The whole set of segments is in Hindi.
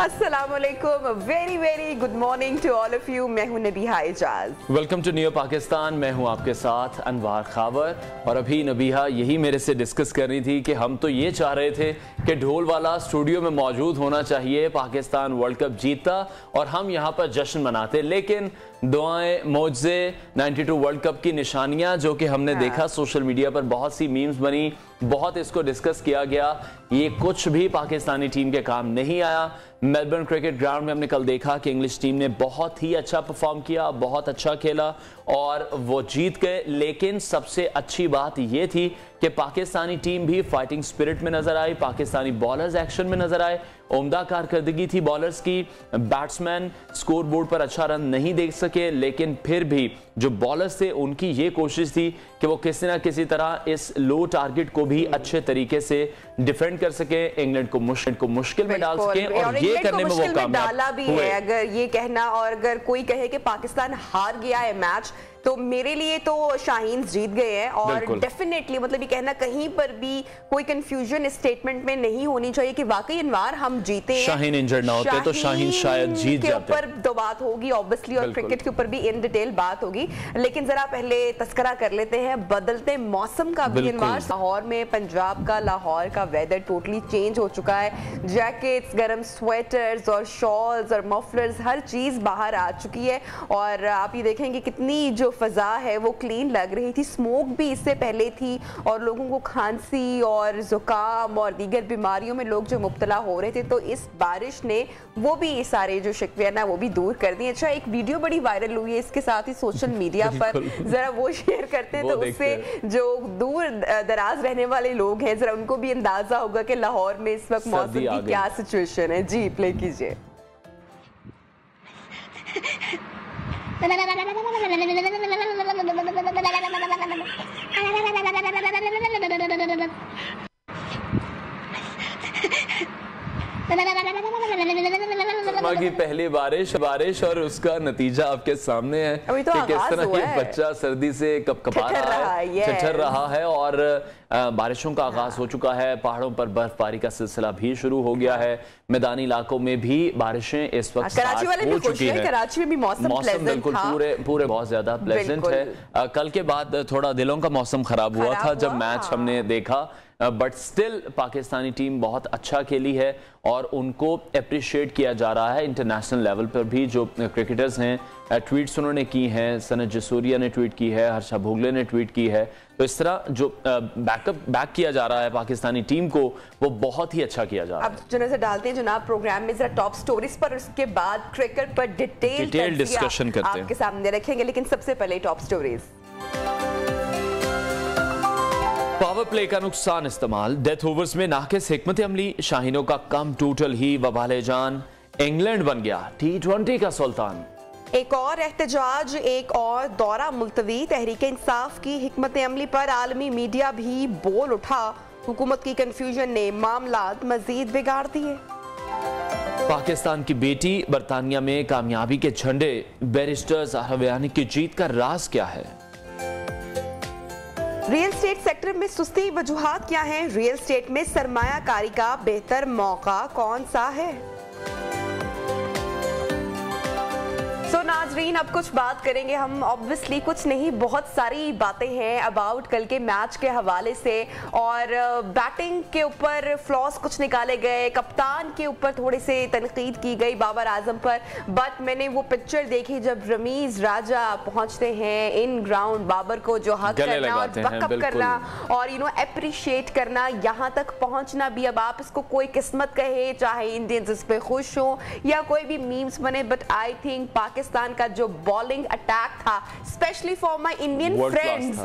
अस्सलामुअलैकुम, very very good morning to all of you. मैं हूं Nabiha Ejaz. Welcome to new Pakistan. मैं हूं आपके साथ अनवार खावर। और अभी नबीहा यही मेरे से डिस्कस कर रही थी कि हम तो ये चाह रहे थे कि ढोल वाला स्टूडियो में मौजूद होना चाहिए, पाकिस्तान वर्ल्ड कप जीता और हम यहाँ पर जश्न मनाते, लेकिन दुआएं, मौजे, 92 वर्ल्ड कप की निशानियां जो कि हमने देखा सोशल मीडिया पर बहुत सी मीम्स बनी, बहुत इसको डिस्कस किया गया, ये कुछ भी पाकिस्तानी टीम के काम नहीं आया। मेलबर्न क्रिकेट ग्राउंड में हमने कल देखा कि इंग्लिश टीम ने बहुत ही अच्छा परफॉर्म किया, बहुत अच्छा खेला और वो जीत गए। लेकिन सबसे अच्छी बात ये थी कि पाकिस्तानी टीम भी फाइटिंग स्पिरिट में नजर आई, पाकिस्तानी बॉलर्स एक्शन में नजर आए, उम्दा कारकर्दगी थी बॉलर्स की। बैट्समैन स्कोर बोर्ड पर अच्छा रन नहीं देख सके, लेकिन फिर भी जो बॉलर्स थे उनकी ये कोशिश थी कि वो किसी ना किसी तरह इस लो टारगेट को भी अच्छे तरीके से डिफेंड कर सके, इंग्लैंड को मुश्किल में डाल सके और ये करने में वो कामयाब भी है। अगर ये कहना और अगर कोई कहे कि पाकिस्तान हार गया है मैच, तो मेरे लिए तो शाहीन जीत गए हैं। और डेफिनेटली मतलब ये कहना कहीं पर भी कोई कंफ्यूजन इस स्टेटमेंट में नहीं होनी चाहिए कि वाकई अनवार हम जीते हैं। शाहीन इंजर्ड ना होते तो शाहीन शायद जीत जाते। ऊपर तो बात होगी ऑब्वियसली और क्रिकेट के ऊपर भी इन डिटेल बात होगी, लेकिन जरा पहले तस्करा कर लेते हैं बदलते मौसम का भी। लाहौर में, पंजाब का लाहौर का वेदर टोटली चेंज हो चुका है। जैकेट्स, गर्म स्वेटर्स और शॉल्स और मफलर्स हर चीज बाहर आ चुकी है और आप ये देखेंगे कितनी जो फजा है वो क्लीन लग रही थी। स्मोक भी इससे पहले थी और लोगों को खांसी और जुकाम और दीगर बीमारियों में लोग जो मुब्तला हो रहे थे, तो इस बारिश ने वो भी सारे जो शिकवे ना वो भी दूर कर दिए। अच्छा, एक वीडियो बड़ी वायरल हुई है इसके साथ ही सोशल मीडिया पर, जरा वो शेयर करते हैं तो उससे जो दूर दराज रहने वाले लोग हैं जरा उनको भी अंदाजा होगा कि लाहौर में इस वक्त मौसम की क्या सिचुएशन है। जी प्ले कीजिए। की पहली बारिश और उसका नतीजा आपके सामने है तो कि किस तरह ये बच्चा सर्दी से कपकपा रहा है, ठिठुर रहा है और बारिशों का आगाज हो चुका है। पहाड़ों पर बर्फबारी का सिलसिला भी शुरू हो गया है। मैदानी इलाकों में भी बारिशें इस वक्त हो चुकी है। कराची में भी मौसम बिल्कुल पूरे बहुत ज्यादा प्लेजेंट है। कल के बाद थोड़ा दिलों का मौसम खराब हुआ था जब मैच हमने देखा, बट स्टिल पाकिस्तानी टीम बहुत अच्छा खेली है और उनको अप्रिशिएट किया जा रहा है इंटरनेशनल लेवल पर भी। जो क्रिकेटर्स हैं ट्वीट्स उन्होंने की हैं, सनत जसूरिया ने ट्वीट की है, हर्षा भोगले ने ट्वीट की है, तो इस तरह जो बैक किया जा रहा है पाकिस्तानी टीम को वो बहुत ही अच्छा किया जा रहा है। अब जो नजर डालते हैं जनाब प्रोग्राम में जरा टॉप स्टोरीज पर, उसके बाद क्रिकेट पर डिटेल डिस्कशन करते हैं, आपके सामने रखेंगे। लेकिन सबसे पहले टॉप स्टोरीज। पावर प्ले का नुकसान इस्तेमाल, डेथ ओवर्स में नाकिस हिकमत अमली, शाहीनों का कम टोटल ही वबाले जान, इंग्लैंड बन गया T20 का सुल्तान। एक और एहतजाज, एक और दौरा मुलतवी, तहरीक इंसाफ की हिकमत अमली पर आलमी मीडिया भी बोल उठा, हुकूमत की कंफ्यूजन ने मामलात मजीद बिगाड़ दिए। पाकिस्तान की बेटी बरतानिया में कामयाबी के झंडे, बैरिस्टर ज़हरा बयानी की जीत का राज क्या है? रियल एस्टेट सेक्टर में सुस्ती वजूहात क्या हैं? रियल एस्टेट में सरमायाकारी का बेहतर मौका कौन सा है? तो नाजरीन अब कुछ बात करेंगे हम, ऑब्वियसली कुछ नहीं बहुत सारी बातें हैं अबाउट कल के मैच के हवाले से। और बैटिंग के ऊपर फ्लॉस कुछ निकाले गए, कप्तान के ऊपर थोड़ी से तनकीद की गई बाबर आजम पर, बट मैंने वो पिक्चर देखी जब रमीज राजा पहुंचते हैं इन ग्राउंड, बाबर को जो हक करना और बकअप करना और अप्रिशिएट करना, यहाँ तक पहुंचना भी। अब आप इसको कोई किस्मत कहे, चाहे इंडियंस इस पे खुश हो या कोई भी मीम्स बने, बट आई थिंक पाकिस्तान का जो बॉलिंग अटैक था, specially for my Indian friends,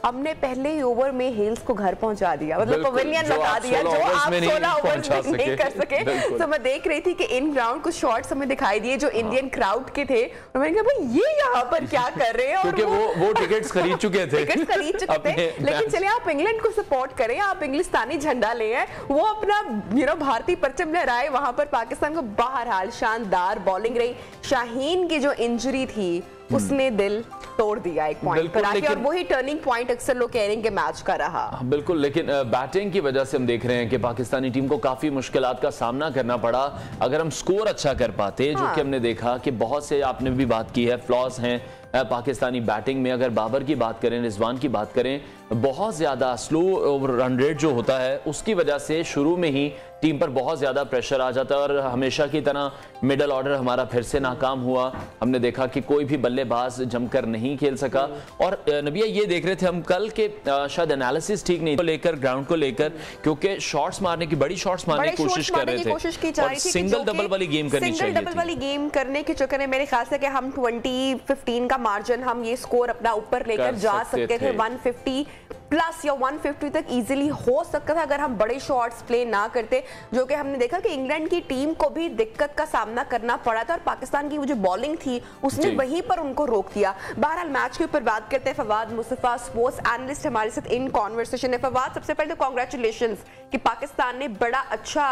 हमने पहले ही ओवर में हेल्स को घर पहुंचा दिया, मतलब पवेलियन लगा दिया जो आप 16 ओवर में नहीं कर सके। तो मैं देख रही थी कि इन ग्राउंड कुछ शॉट्स हमें दिखाई दिए जो इंडियन क्राउड के थे, तो मैंने कहा भाई ये यहाँ पर क्या कर रहे हैं, क्योंकि वो टिकट्स खरीद चुके थे लेकिन चलिए आप इंग्लैंड को सपोर्ट करें, आप इंग्लिस्तानी झंडा ले आए, वो अपना भारतीय परचम लहराए वहां पर पाकिस्तान को। बहरहाल शानदार बॉलिंग रही। शाहीन की जो इंजरी थी उसने दिल तोड़ दिया एक पॉइंट पर आके, और वही टर्निंग पॉइंट अक्सर लोग कह रहे हैं कि मैच का रहा। बिल्कुल, लेकिन बैटिंग की वजह से हम देख रहे हैं कि पाकिस्तानी टीम को काफी मुश्किलात का सामना करना पड़ा। अगर हम स्कोर अच्छा कर पाते, जो कि हमने देखा कि बहुत से, आपने भी बात की है, फ्लॉज हैं पाकिस्तानी बैटिंग में। अगर बाबर की बात करें, रिजवान की बात करें, बहुत ज्यादा स्लो रन रेट जो होता है उसकी वजह से शुरू में ही टीम पर बहुत ज्यादा प्रेशर आ जाता है और हमेशा की तरह मिडल ऑर्डर हमारा फिर से नाकाम हुआ। हमने देखा कि कोई भी बल्लेबाज जमकर नहीं खेल सका। और नबिया, ये देख रहे थे हम कल के शायद एनालिसिस ठीक नहीं लेकर, ग्राउंड को लेकर, क्योंकि शॉट्स मारने की, बड़ी शॉट्स मारने की कोशिश कर रहे थे और सिंगल डबल वाली गेम करनी चाहिए। सिंगल डबल वाली गेम करने के चक्कर में मेरे ख्याल से कि हम 20-15 का मार्जिन, हम ये स्कोर अपना ऊपर लेकर जा सकते थे। 150 प्लस या 150 तक इजीली हो सकता था अगर हम बड़े शॉट्स प्ले ना करते, जो कि हमने देखा कि इंग्लैंड की टीम को भी दिक्कत का सामना करना पड़ा था और पाकिस्तान की वो जो बॉलिंग थी उसने वहीं पर उनको रोक दिया। बहरहाल मैच के ऊपर बात करते हैं, फवाद मुस्तफा स्पोर्ट्स एनालिस्ट हमारे साथ इन कॉन्वर्सेशन है। फवाद, सबसे पहले तो कांग्रेचुलेशंस कि पाकिस्तान ने बड़ा अच्छा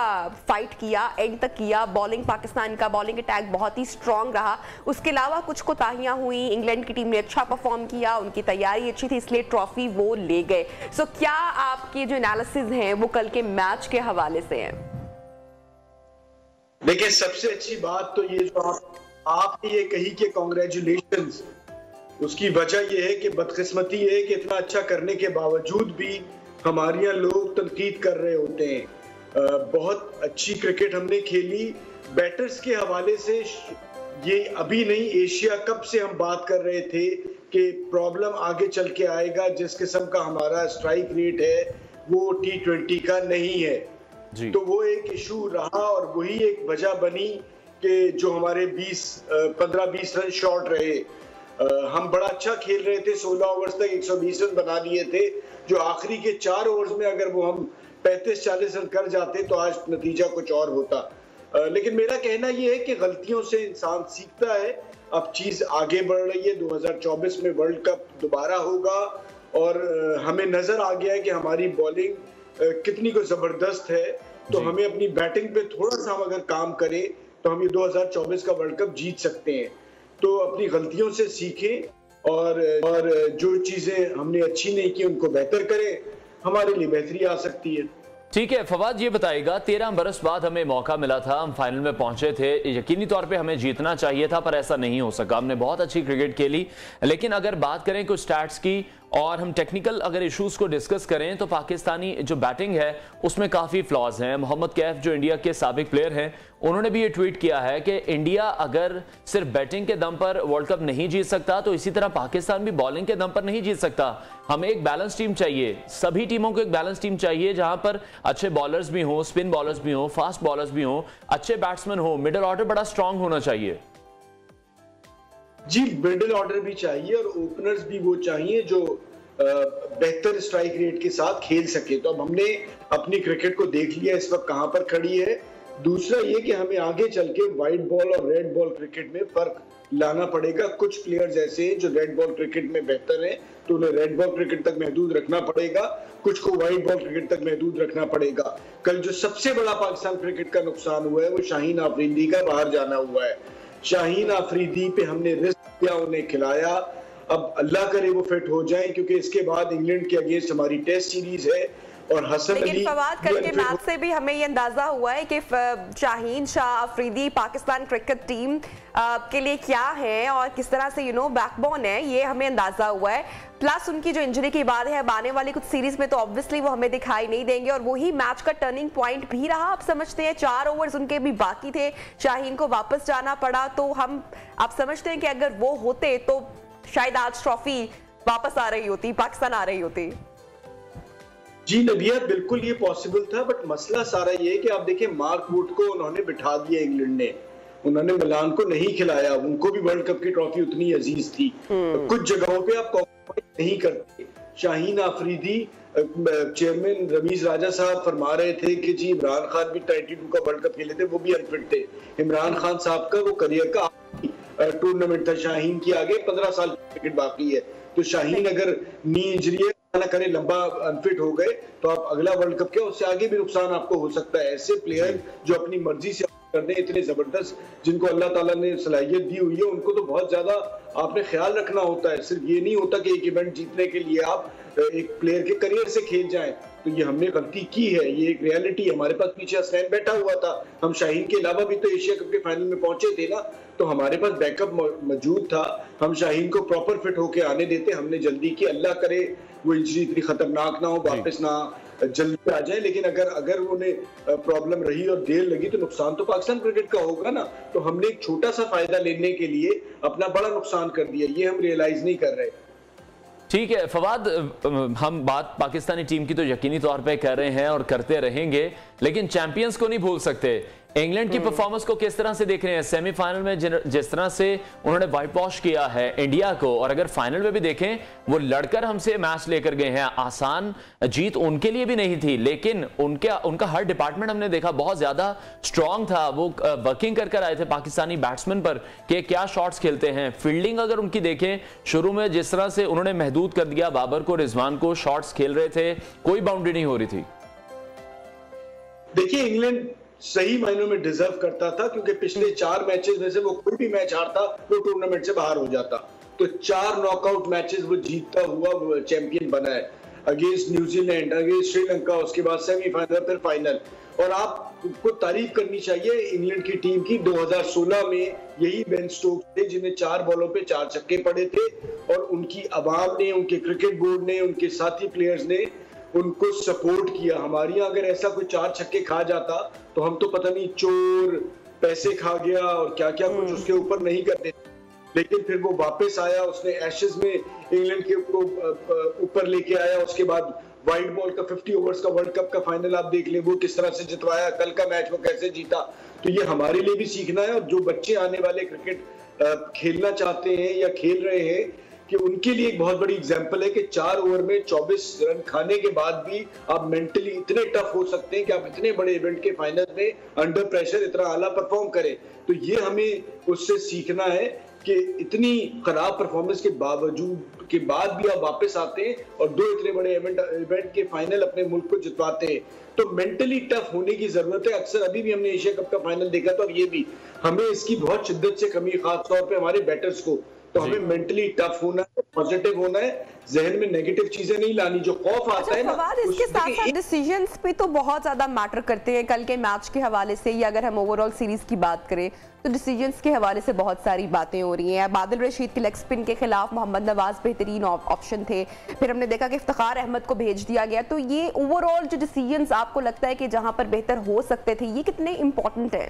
फाइट किया, एंड तक किया। बॉलिंग, पाकिस्तान का बॉलिंग अटैक बहुत ही स्ट्रॉन्ग रहा। उसके अलावा कुछ कोताहियां हुई, इंग्लैंड की टीम ने अच्छा परफॉर्म किया, उनकी तैयारी अच्छी थी, इसलिए ट्रॉफी वो ले गए। सो क्या आपके जो एनालिसिस हैं वो कल के मैच के हवाले से हैं? देखिए, सबसे अच्छी बात तो ये जो आपने ये कही कि कांग्रेचुलेशंस, उसकी वजह ये है कि बदकिस्मती है कि इतना अच्छा करने के बावजूद भी हमारे यहाँ लोग तनकीद कर रहे होते हैं। बहुत अच्छी क्रिकेट हमने खेली। बैटर्स के हवाले से ये अभी नहीं, एशिया कप से हम बात कर रहे थे कि प्रॉब्लम आगे चल के आएगा। जिस किस्म का हमारा स्ट्राइक रेट है वो T20 का नहीं है जी। तो वो एक इशू रहा और वही एक वजह बनी कि जो हमारे 15-20 रन शॉर्ट रहे। हम बड़ा अच्छा खेल रहे थे, 16 ओवर्स तक 120 रन बना लिए थे, जो आखिरी के 4 ओवर्स में अगर वो हम 35-40 रन कर जाते तो आज नतीजा कुछ और होता। लेकिन मेरा कहना यह है कि गलतियों से इंसान सीखता है। अब चीज आगे बढ़ रही है, 2024 में वर्ल्ड कप दोबारा होगा और हमें नजर आ गया है कि हमारी बॉलिंग कितनी को जबरदस्त है। तो हमें अपनी बैटिंग पे थोड़ा सा हम अगर काम करें तो हम ये 2024 का वर्ल्ड कप जीत सकते हैं। तो अपनी गलतियों से सीखें और जो चीजें हमने अच्छी नहीं की उनको बेहतर करें, हमारे लिए बेहतरी आ सकती है। ठीक है फवाद, ये बताइएगा, 13 बरस बाद हमें मौका मिला था, हम फाइनल में पहुंचे थे, यकीनी तौर पे हमें जीतना चाहिए था पर ऐसा नहीं हो सका। हमने बहुत अच्छी क्रिकेट खेली, लेकिन अगर बात करें कुछ स्टैट्स की और हम टेक्निकल अगर इश्यूज को डिस्कस करें तो पाकिस्तानी जो बैटिंग है उसमें काफी फ्लॉज हैं। मोहम्मद कैफ जो इंडिया के साबिक प्लेयर हैं, उन्होंने भी ये ट्वीट किया है कि इंडिया अगर सिर्फ बैटिंग के दम पर वर्ल्ड कप नहीं जीत सकता तो इसी तरह पाकिस्तान भी बॉलिंग के दम पर नहीं जीत सकता। हमें एक बैलेंस टीम चाहिए, सभी टीमों को एक बैलेंस टीम चाहिए जहां पर अच्छे बॉलर्स भी हो, स्पिन बॉलर्स भी हो, फास्ट बॉलर्स भी हो, अच्छे बैट्समैन हो, मिडिल ऑर्डर बड़ा स्ट्रांग होना चाहिए। जी, मिडिल ऑर्डर भी चाहिए और ओपनर्स भी वो चाहिए जो बेहतर स्ट्राइक रेट के साथ खेल सके। तो अब हमने अपनी क्रिकेट को देख लिया इस वक्त कहां पर खड़ी है। दूसरा ये कि हमें आगे चल के व्हाइट बॉल और रेड बॉल क्रिकेट में फर्क लाना पड़ेगा। कुछ प्लेयर्स ऐसे हैं जो रेड बॉल क्रिकेट में बेहतर हैं तो उन्हें रेड बॉल क्रिकेट तक महदूद रखना पड़ेगा, कुछ को व्हाइट बॉल क्रिकेट तक महदूद रखना पड़ेगा। कल जो सबसे बड़ा पाकिस्तान क्रिकेट का नुकसान हुआ है वो शाहीन आफरीदी का बाहर जाना हुआ है। शाहीन आफरीदी पे हमने रिस्क किया, उन्हें खिलाया। अब अल्लाह करे वो फिट हो जाए, क्योंकि इसके बाद इंग्लैंड के अगेंस्ट हमारी टेस्ट सीरीज है और हसन अली। लेकिन फवाद, कल के मैच से भी हमें ये अंदाजा हुआ है कि शाहीन शाह अफरीदी पाकिस्तान क्रिकेट टीम के लिए क्या है और किस तरह से बैकबोन है, ये हमें अंदाजा हुआ है। प्लस उनकी जो इंजरी की बात है, अब आने वाली कुछ सीरीज में तो ऑब्वियसली वो हमें दिखाई नहीं देंगे और वही मैच का टर्निंग पॉइंट भी रहा। आप समझते हैं 4 ओवर्स उनके भी बाकी थे, शाहीन को वापस जाना पड़ा, तो आप समझते हैं कि अगर वो होते तो शायद आज ट्रॉफी वापस आ रही होती, पाकिस्तान आ रही होती। जी नबिया, बिल्कुल ये पॉसिबल था, बट मसला सारा ये है कि आप देखिए मार्क वुड को उन्होंने बिठा दिया इंग्लैंड ने, उन्होंने मिलान को नहीं खिलाया। उनको भी वर्ल्ड कप की ट्रॉफी उतनी अजीज थी। कुछ जगहों पे आप कॉम्प्रोमाइज नहीं करते। शाहीन आफरीदी, चेयरमैन रमीज राजा साहब फरमा रहे थे कि जी इमरान खान भी 92 का वर्ल्ड कप खेले थे, वो भी अनफिट थे। इमरान खान साहब का वो करियर का टूर्नामेंट था, शाहीन की आगे 15 साल क्रिकेट बाकी है। तो शाहीन अगर नी इंजरी ना करे, लंबा अनफिट हो गए तो आप अगला वर्ल्ड कप क्या उससे आगे भी नुकसान आपको हो सकता है। ऐसे प्लेयर जो अपनी मर्जी से कर दें। इतने जबरदस्त जिनको अल्लाह ताला ने सलाहियत दी हुई है उनको तो बहुत ज्यादा आपने ख्याल रखना होता है। सिर्फ ये नहीं होता कि एक इवेंट जीतने के लिए आप एक प्लेयर के करियर से खेल जाएं। तो ये हमने गलती की है, ये एक रियलिटी है। हमारे पास पीछे हसनैन बैठा हुआ था, हम शाहीन के अलावा भी तो एशिया कप के फाइनल में पहुंचे थे ना, तो हमारे पास बैकअप मौजूद था। हम शाहीन को प्रॉपर फिट होके आने देते, हमने जल्दी की। अल्लाह करे वो इंजरी इतनी खतरनाक ना हो, वापस ना जल्दी आ जाए। लेकिन अगर उन्हें प्रॉब्लम रही और देर लगी तो नुकसान तो पाकिस्तान क्रिकेट का होगा ना। तो हमने एक छोटा सा फायदा लेने के लिए अपना बड़ा नुकसान कर दिया, ये हम रियलाइज नहीं कर रहे। ठीक है फवाद, हम बात पाकिस्तानी टीम की तो यकीनी तौर पे कर रहे हैं और करते रहेंगे, लेकिन चैंपियंस को नहीं भूल सकते। इंग्लैंड की परफॉर्मेंस को किस तरह से देख रहे हैं? सेमीफाइनल में जिस तरह से उन्होंने वाइट वॉश किया है इंडिया को, और अगर फाइनल में भी देखें वो लड़कर हमसे मैच लेकर गए हैं। आसान जीत उनके लिए भी नहीं थी, लेकिन उनका हर डिपार्टमेंट हमने देखा बहुत ज्यादा स्ट्रांग था। वो वर्किंग कर आए थे पाकिस्तानी बैट्समैन पर कि क्या शॉट्स खेलते हैं। फील्डिंग अगर उनकी देखें, शुरू में जिस तरह से उन्होंने महदूद कर दिया बाबर को, रिजवान को, शॉट्स खेल रहे थे, कोई बाउंड्री नहीं हो रही थी। देखिए इंग्लैंड सही मायनों में डिजर्व करता था, क्योंकि पिछले 4 मैचेस में से वो कोई भी मैच हारता वो टूर्नामेंट से बाहर हो जाता। तो 4 नॉकआउट मैचेस वो जीतता हुआ वो चैंपियन बना है, अगेंस्ट न्यूजीलैंड, अगेंस्ट श्रीलंका, उसके बाद सेमीफाइनल, फिर फाइनल। और आपको तारीफ करनी चाहिए इंग्लैंड की टीम की। 2016 में यही बेन स्टोक्स थे जिन्हें 4 बॉलों पे 4 छक्के पड़े थे, और उनकी आवाम ने, उनके क्रिकेट बोर्ड ने, उनके साथी प्लेयर्स ने उनको सपोर्ट किया। हमारे यहाँ अगर ऐसा कोई 4 छक्के खा जाता तो हम तो पता नहीं चोर, पैसे खा गया और क्या क्या कुछ उसके ऊपर नहीं करते। लेकिन फिर वो वापस आया, उसने एशेज में इंग्लैंड के ऊपर लेके आया। उसके बाद वाइट बॉल का 50 ओवर्स का वर्ल्ड कप का फाइनल आप देख लें, वो किस तरह से जितवाया, कल का मैच वो कैसे जीता। तो ये हमारे लिए भी सीखना है, और जो बच्चे आने वाले क्रिकेट खेलना चाहते हैं या खेल रहे हैं, कि उनके लिए एक बहुत बड़ी एग्जांपल है कि 4 ओवर में 24 रन खाने के बाद भी आप मेंटली इतने टफ हो सकते हैं कि आप इतने बड़े इवेंट के फाइनल में अंडर प्रेशर इतना आला परफॉर्म करें। तो ये हमें उससे सीखना है कि इतनी खराब परफॉर्मेंस के बाद भी आप वापस आते हैं और 2 इतने बड़े इवेंट के फाइनल अपने मुल्क को जितवाते हैं। तो मेंटली टफ होने की जरूरत है। अक्सर अभी भी हमने एशिया कप का फाइनल देखा था, और ये भी हमें इसकी बहुत शिद्दत से कमी, खास तौर पे हमारे बैटर्स को। तो हमें मेंटली टफ होना है, पॉजिटिव होना है, जहन में नेगेटिव चीजें नहीं लानी। जो खौफ आता है ना, इसके साथ साथ डिसीजंस पे तो बहुत ज्यादा मैटर करते हैं। कल के मैच के हवाले से, या अगर हम ओवरऑल सीरीज की बात करें तो डिसीजंस के हवाले से बहुत सारी बातें हो रही हैं। बादल रशीद के लेग स्पिन के खिलाफ मोहम्मद नवाज बेहतरीन ऑप्शन थे, फिर हमने देखा कि इफ्तिखार अहमद को भेज दिया गया। तो ये ओवरऑल जो डिसीजंस आपको लगता है कि जहां पर बेहतर हो सकते थे, ये कितने इंपॉर्टेंट है?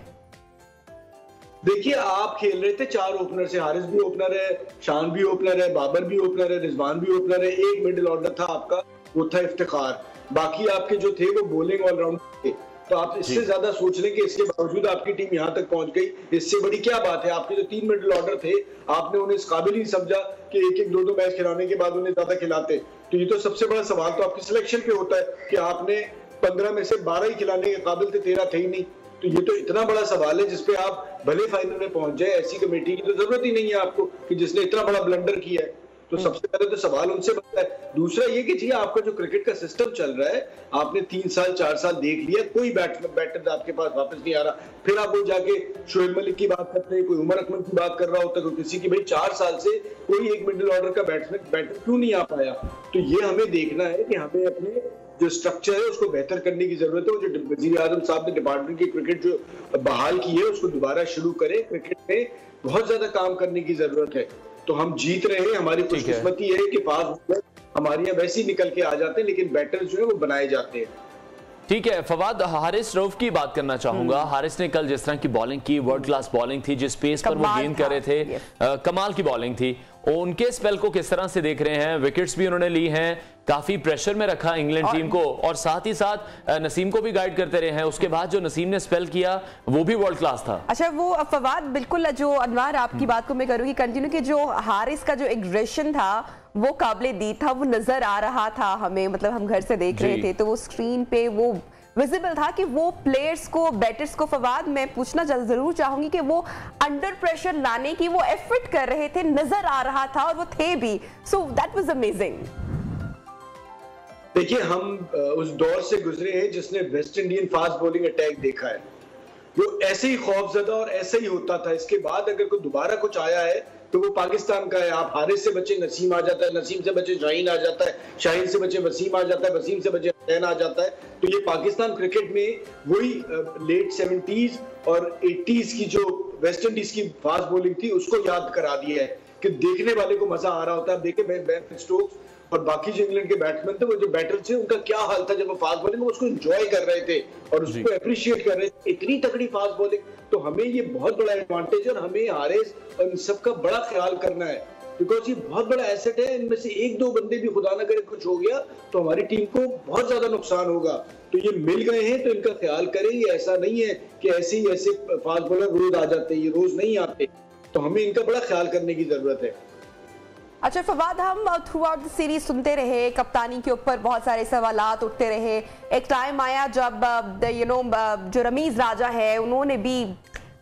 देखिए आप खेल रहे थे 4 ओपनर से, हारिस भी ओपनर है, शान भी ओपनर है, बाबर भी ओपनर है, रिजवान भी ओपनर है। एक मिडिल ऑर्डर था आपका, वो था इफ्तिखार। बाकी आपके जो थे वो बॉलिंग ऑलराउंडर थे। तो आप इससे ज्यादा सोच लें कि इसके बावजूद आपकी टीम यहाँ तक पहुंच गई, इससे बड़ी क्या बात है। आपके जो 3 मिडिल ऑर्डर थे, आपने उन्हें इस काबिल ही समझा कि 1-1, 2-2 मैच खिलाने के बाद उन्हें ज्यादा खिलाते। तो ये तो सबसे बड़ा सवाल तो आपकी सिलेक्शन पे होता है कि आपने 15 में से 12 ही खिलाने के काबिल थे, 13 थे ही नहीं। तो ये तो इतना बड़ा सवाल है जिसपे आप भले फाइनल में पहुंच जाए, ऐसी कमेटी की तो जरूरत ही नहीं है आपको कि जिसने इतना बड़ा ब्लंडर किया है। तो सबसे पहले तो सवाल उनसे बनता है। दूसरा ये कि जी आपका जो क्रिकेट का सिस्टम चल रहा है, आपने 3 साल 4 साल देख लिया, कोई बैटर आपके पास वापस नहीं आ रहा। फिर आप वो जाके शोएब मलिक की बात करते हैं, कोई उमर अकमल की बात कर रहा होता है, कोई किसी की। भाई 4 साल से कोई एक मिडिल ऑर्डर का बैटर क्यों नहीं आ पाया? तो ये हमें देखना है कि हमें अपने जो स्ट्रक्चर है उसको बेहतर करने की जरूरत है। वो जो वजीर आजम साहब ने डिपार्टमेंट की क्रिकेट जो बहाल की है उसको दोबारा शुरू करें। क्रिकेट में बहुत ज्यादा काम करने की जरूरत है। तो हम जीत रहे हैं, हमारी खुशकिस्मती है कि फास्ट बॉलर हमारे यहाँ वैसे ही निकल के आ जाते हैं, लेकिन बैटर जो है वो बनाए जाते हैं। ठीक है फवाद, हारिस रऊफ की बात करना चाहूंगा। हारिस ने कल जिस तरह की बॉलिंग की, वर्ल्ड क्लास बॉलिंग थी, जिस पेस पर वो गेंद कर रहे थे, कमाल की बॉलिंग थी। उनके स्पेल को किस तरह से देख रहे हैं? विकेट्स भी उन्होंने ली हैं, काफी प्रेशर में रखा इंग्लैंड टीम को, और साथ ही साथ नसीम को भी गाइड करते रहे हैं। उसके बाद जो नसीम ने स्पेल किया वो भी वर्ल्ड क्लास था। अच्छा, वो फवाद बिल्कुल जो अनवार आपकी बात को मैं करूंगी कंटिन्यू, कि जो हारिस का जो एग्रेशन था वो काबिले दी था, वो नजर आ रहा था हमें, मतलब हम घर से देख रहे थे तो वो स्क्रीन पे वो विजिबल था कि वो प्लेयर्स को, बैटर्स को, फवाद मैं पूछना जरूर चाहूंगी कि वो अंडर प्रेशर लाने की वो एफर्ट कर रहे थे, नजर आ रहा था और वो थे भी। So that was amazing. देखिए हम उस दौर से गुजरे हैं जिसने West Indian fast bowling attack देखा है। वो ऐसे ही खौफजदा और ऐसे ही होता था। इसके बाद अगर कोई दोबारा कुछ आया है तो वो पाकिस्तान का है। आप हारिस से बचे नसीम आ जाता है, नसीम से बचे शाहीन आ जाता है, शाहीन से बचे वसीम आ जाता है, वसीम से बचे हुसैन आ जाता है। तो ये पाकिस्तान क्रिकेट में वही लेट 70s और 80s की जो वेस्ट इंडीज की फास्ट बॉलिंग थी उसको याद करा दिया है कि देखने वाले को मजा आ रहा होता है। देखे बेन स्टोक्स और बाकी जो इंग्लैंड के बैट्समैन थे, वो जो बैटर थे, उनका क्या हाल था जब वो फास्ट बॉलिंग उसको एंजॉय कर रहे थे और उसको अप्रिशिएट कर रहे थे। इतनी तगड़ी फास्ट बॉलिंग, तो हमें ये बहुत बड़ा एडवांटेज है और हमें हारिस और इन सबका बड़ा ख्याल करना है, बिकॉज ये बहुत बड़ा एसेट है। इनमें से एक दो बंदे भी खुदा ना करे कुछ हो गया तो हमारी टीम को बहुत ज्यादा नुकसान होगा। तो ये मिल गए हैं तो इनका ख्याल करें। ये ऐसा नहीं है कि ऐसे ही ऐसे फास्ट बॉलर रोज आ जाते हैं, ये रोज नहीं आते, तो हमें इनका बड़ा ख्याल करने की जरूरत है। अच्छा फवाद, हम थ्रू आउट द सीरीज सुनते रहे, कप्तानी के ऊपर बहुत सारे सवालात उठते रहे। एक टाइम आया जब जो रमीज राजा है उन्होंने भी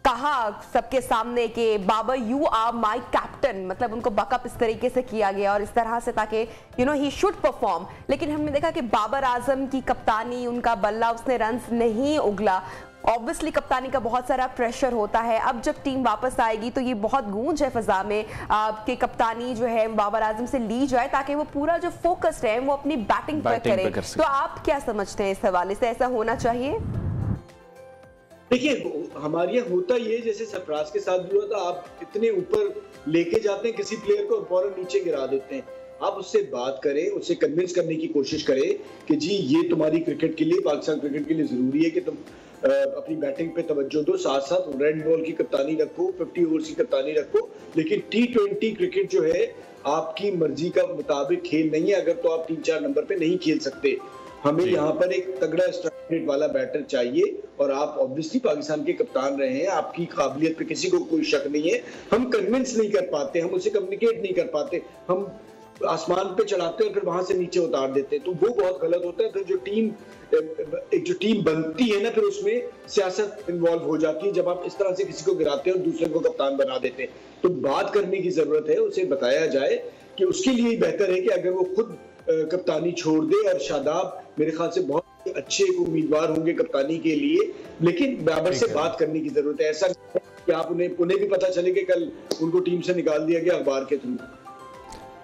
कहा सबके सामने कि Babar you are my captain, मतलब उनको बकअप इस तरीके से किया गया और इस तरह से ताकि ही शुड परफॉर्म। लेकिन हमने देखा कि बाबर आजम की कप्तानी, उनका बल्ला, उसने रन्स नहीं उगला। ऑब्वियसली कप्तानी का बहुत सारा प्रेशर होता है। अब जब टीम वापस आएगी तो ये बहुत गूंज है फिजा में कि कप्तानी जो है बाबर आजम से ली जाए ताकि वो पूरा जो फोकस है वो अपनी बैटिंग पर करे। तो आप क्या समझते हैं इस हवाले से, ऐसा होना चाहिए? देखिए हमारे यहाँ होता ये जैसे सरफराज के साथ भी हुआ था, आप इतने ऊपर लेके जाते हैं किसी प्लेयर को और फौरन नीचे गिरा देते हैं। आप उससे बात करें, उससे कन्विंस करने की कोशिश करें कि जी ये तुम्हारी क्रिकेट के लिए, पाकिस्तान क्रिकेट के लिए जरूरी है कि तुम अपनी बैटिंग पे तवज्जो दो, साथ साथ रेड बॉल की कप्तानी रखो, 50 ओवर्स की कप्तानी रखो। लेकिन T20 क्रिकेट जो है आपकी मर्जी का मुताबिक खेल नहीं है। अगर तो आप 3-4 नंबर पे नहीं खेल सकते। हमें यहाँ पर एक तगड़ा स्ट्राइक रेट वाला बैटर चाहिए और आप ऑब्वियसली पाकिस्तान के कप्तान रहे हैं, आपकी काबिलियत पे किसी को कोई शक नहीं है। हम कन्विंस नहीं कर पाते, हम उसे कम्युनिकेट नहीं कर पाते, हम आसमान पे चढ़ाते हैं और फिर वहां से नीचे उतार देते हैं, तो वो बहुत गलत होता है। फिर जो टीम बनती है ना, फिर उसमें सियासत इन्वॉल्व हो जाती है जब आप इस तरह से किसी को गिराते हैं और दूसरे को कप्तान बना देते हैं। तो बात करने की जरूरत है, उसे बताया जाए कि उसके लिए बेहतर है कि अगर वो खुद कप्तानी छोड़ दे। और शादाब मेरे ख्याल से बहुत अच्छे उम्मीदवार होंगे कप्तानी के लिए, लेकिन बाबर से बात करने की जरूरत है। ऐसा कि आप उन्हें भी पता चले कि कल उनको टीम से निकाल दिया गया अखबार के थ्रू।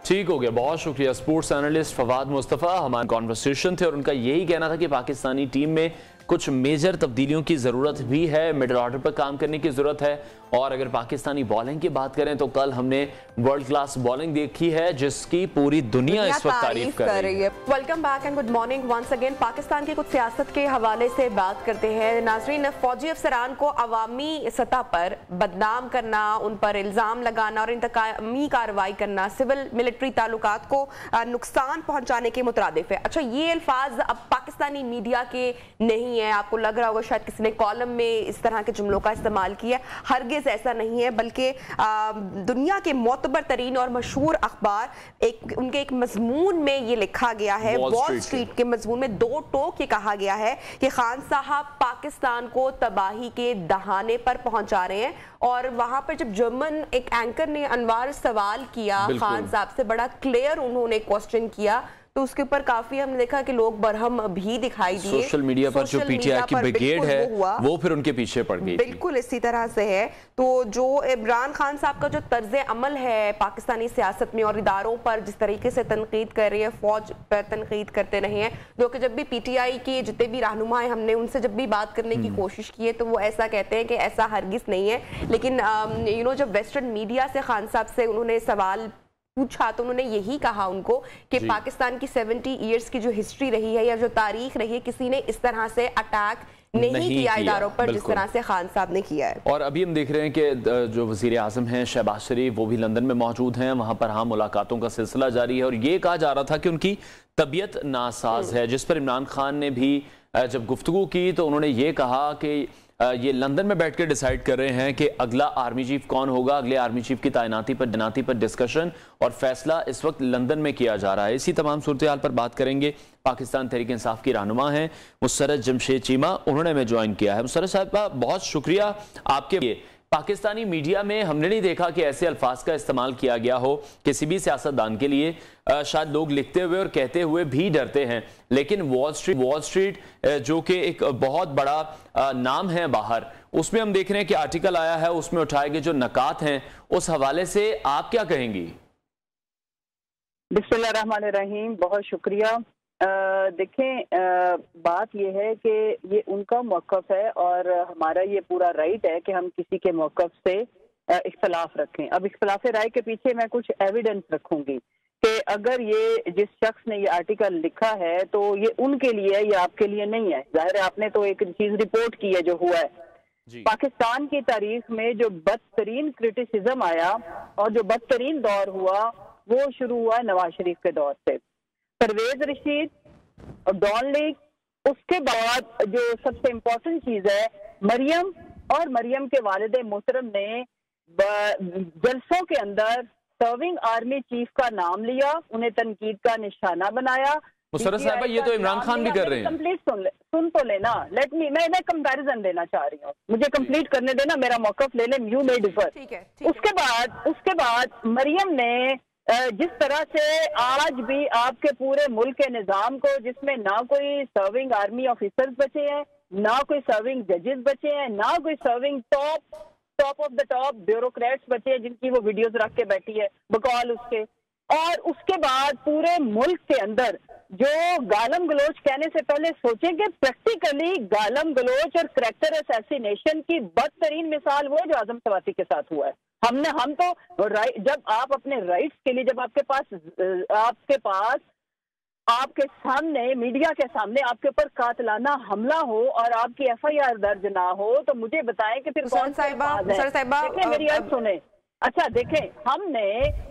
ठीक हो गया, बहुत शुक्रिया। स्पोर्ट्स एनालिस्ट फवाद मुस्तफ़ा हमारे कॉन्वर्सेशन थे और उनका यही कहना था कि पाकिस्तानी टीम में कुछ मेजर तब्दीलियों की ज़रूरत भी है, मिडिल ऑर्डर पर काम करने की ज़रूरत है। और अगर पाकिस्तानी बॉलिंग की बात करें तो कल हमने वर्ल्ड क्लास बॉलिंग देखी है जिसकी पूरी दुनिया इस वक्त तारीफ कर रही है। Welcome back and good morning once again. Pakistan की कुछ सियासत के हवाले से बात करते हैं। नाजरीन, फौजी अफसरान को अवामी सतह पर बदनाम करना, उन पर इल्ज़ाम लगाना और इंतकामी कार्रवाई करना सिविल मिलिट्री ताल्लुकात को नुकसान पहुंचाने के मुतरादिफ है। अच्छा, ये अल्फाज अब पाकिस्तानी मीडिया के नहीं है। आपको लग रहा होगा शायद किसी ने कॉलम में इस तरह के जुमलों का इस्तेमाल किया, हरगिज़ ऐसा नहीं है, बल्कि दुनिया के मोतबर तरीन और मशहूर अखबार उनके एक मजमून में ये लिखा गया है। वॉल स्ट्रीट के मजमून में 2 टोक ये कहा गया है कि खान साहब पाकिस्तान को तबाही के दहाने पर पहुंचा रहे हैं। और वहां पर जब जर्मन एक एंकर ने अनवार सवाल किया खान साहब से, बड़ा क्लियर उन्होंने क्वेश्चन किया, तो उसके ऊपर काफी हमने देखा कि लोग बरहम भी दिखाई दिए। सोशल मीडिया पर जो पीटीआई की ब्रिगेड है वो फिर उनके पीछे पड़ गई। बिल्कुल इसी तरह से है। तो जो इमरान खान साहब का जो तर्ज अमल है पाकिस्तानी सियासत में और इदारों पर जिस तरीके से तनकीद कर रही है, फौज पर तनकीद करते रहे हैं, जो कि जब भी पीटीआई के जितने भी रहनुमा हैं हमने उनसे जब भी बात करने की कोशिश की है तो वो ऐसा कहते हैं कि ऐसा हरगिज नहीं है। लेकिन जब वेस्टर्न मीडिया से खान साहब से उन्होंने सवाल पूछा तो उन्होंने यही कहा उनको कि पाकिस्तान की 70 इयर्स की जो हिस्ट्री रही है या जो तारीख रही है, किसी ने इस तरह से अटैक नहीं किया इदारों पर जिस तरह से खान साहब ने किया है। और अभी हम देख रहे हैं कि जो वजीर आजम हैं शहबाज शरीफ, वो भी लंदन में मौजूद हैं। वहां पर मुलाकातों का सिलसिला जारी है और ये कहा जा रहा था कि उनकी तबीयत नासाज है, जिस पर इमरान खान ने भी जब गुफ्तगू की तो उन्होंने ये कहा कि ये लंदन में बैठ कर डिसाइड कर रहे हैं कि अगला आर्मी चीफ कौन होगा। अगले आर्मी चीफ की तैनाती पर डिस्कशन और फैसला इस वक्त लंदन में किया जा रहा है। इसी तमाम सूरत हाल पर बात करेंगे। पाकिस्तान तहरीक इंसाफ की रहनुमा हैं मुसर्रत जमशेद चीमा, उन्होंने हमें ज्वाइन किया है। मुसर्रत साहब बहुत शुक्रिया आपके लिए पाकिस्तानी मीडिया में हमने नहीं देखा कि ऐसे अल्फाज का इस्तेमाल किया गया हो किसी भी सियासतदान के लिए। शायद लोग लिखते हुए और कहते हुए भी डरते हैं, लेकिन वॉल स्ट्रीट जो कि एक बहुत बड़ा नाम है बाहर, उसमें हम देख रहे हैं कि आर्टिकल आया है, उसमें उठाए गए जो नकात हैं, उस हवाले से आप क्या कहेंगी? बिस्मिल्लाहिर्रहमानिर्रहीम, बहुत शुक्रिया। देखें, बात यह है कि ये उनका मौक़िफ़ है और हमारा ये पूरा राइट है कि हम किसी के मौक़िफ़ से इख्तलाफ रखें। अब इख्तलाफ राय के पीछे मैं कुछ एविडेंस रखूंगी कि अगर ये जिस शख्स ने ये आर्टिकल लिखा है तो ये उनके लिए है, ये आपके लिए नहीं है। जाहिर है आपने तो एक चीज रिपोर्ट की है जो हुआ है। पाकिस्तान की तारीख में जो बदतरीन क्रिटिसिज्म आया और जो बदतरीन दौर हुआ वो शुरू हुआ नवाज शरीफ के दौर से। परवेज रशीद और डॉन लीग, उसके बाद जो सबसे इम्पोर्टेंट चीज है मरियम, और मरियम के वालिद मोहतरम ने जलसों के अंदर सर्विंग आर्मी चीफ का नाम लिया, उन्हें तनकीद का निशाना बनाया। मुशर्रफ साहब, ये तो इमरान खान भी कर रहे हैं। कंप्लीट सुन तो लेना, लेट मी, मैं कंपैरिजन देना चाह रही हूँ, मुझे कंप्लीट करने देना, मेरा मौक़िफ़ ले ले, यू मे डिफर। उसके बाद मरियम ने जिस तरह से आज भी आपके पूरे मुल्क के निजाम को, जिसमें ना कोई सर्विंग आर्मी ऑफिसर्स बचे हैं, ना कोई सर्विंग जजेस बचे हैं, ना कोई serving top of the top bureaucrats बचे हैं जिनकी वो वीडियोस रख के बैठी है बकौल उसके। और उसके बाद पूरे मुल्क के अंदर जो गालम गलोच कहने से पहले सोचें कि प्रैक्टिकली गालम गलोच और करैक्टर असैसिनेशन की बदतरीन मिसाल वो जो आजम सवाती के साथ हुआ है। हम तो जब आप अपने राइट्स के लिए, जब आपके पास आपके सामने, मीडिया के सामने आपके ऊपर कातलाना हमला हो और आपकी FIR दर्ज ना हो, तो मुझे बताएं कि फिर कौन सा देखें, मेरी अर्ज सुने। अच्छा देखें,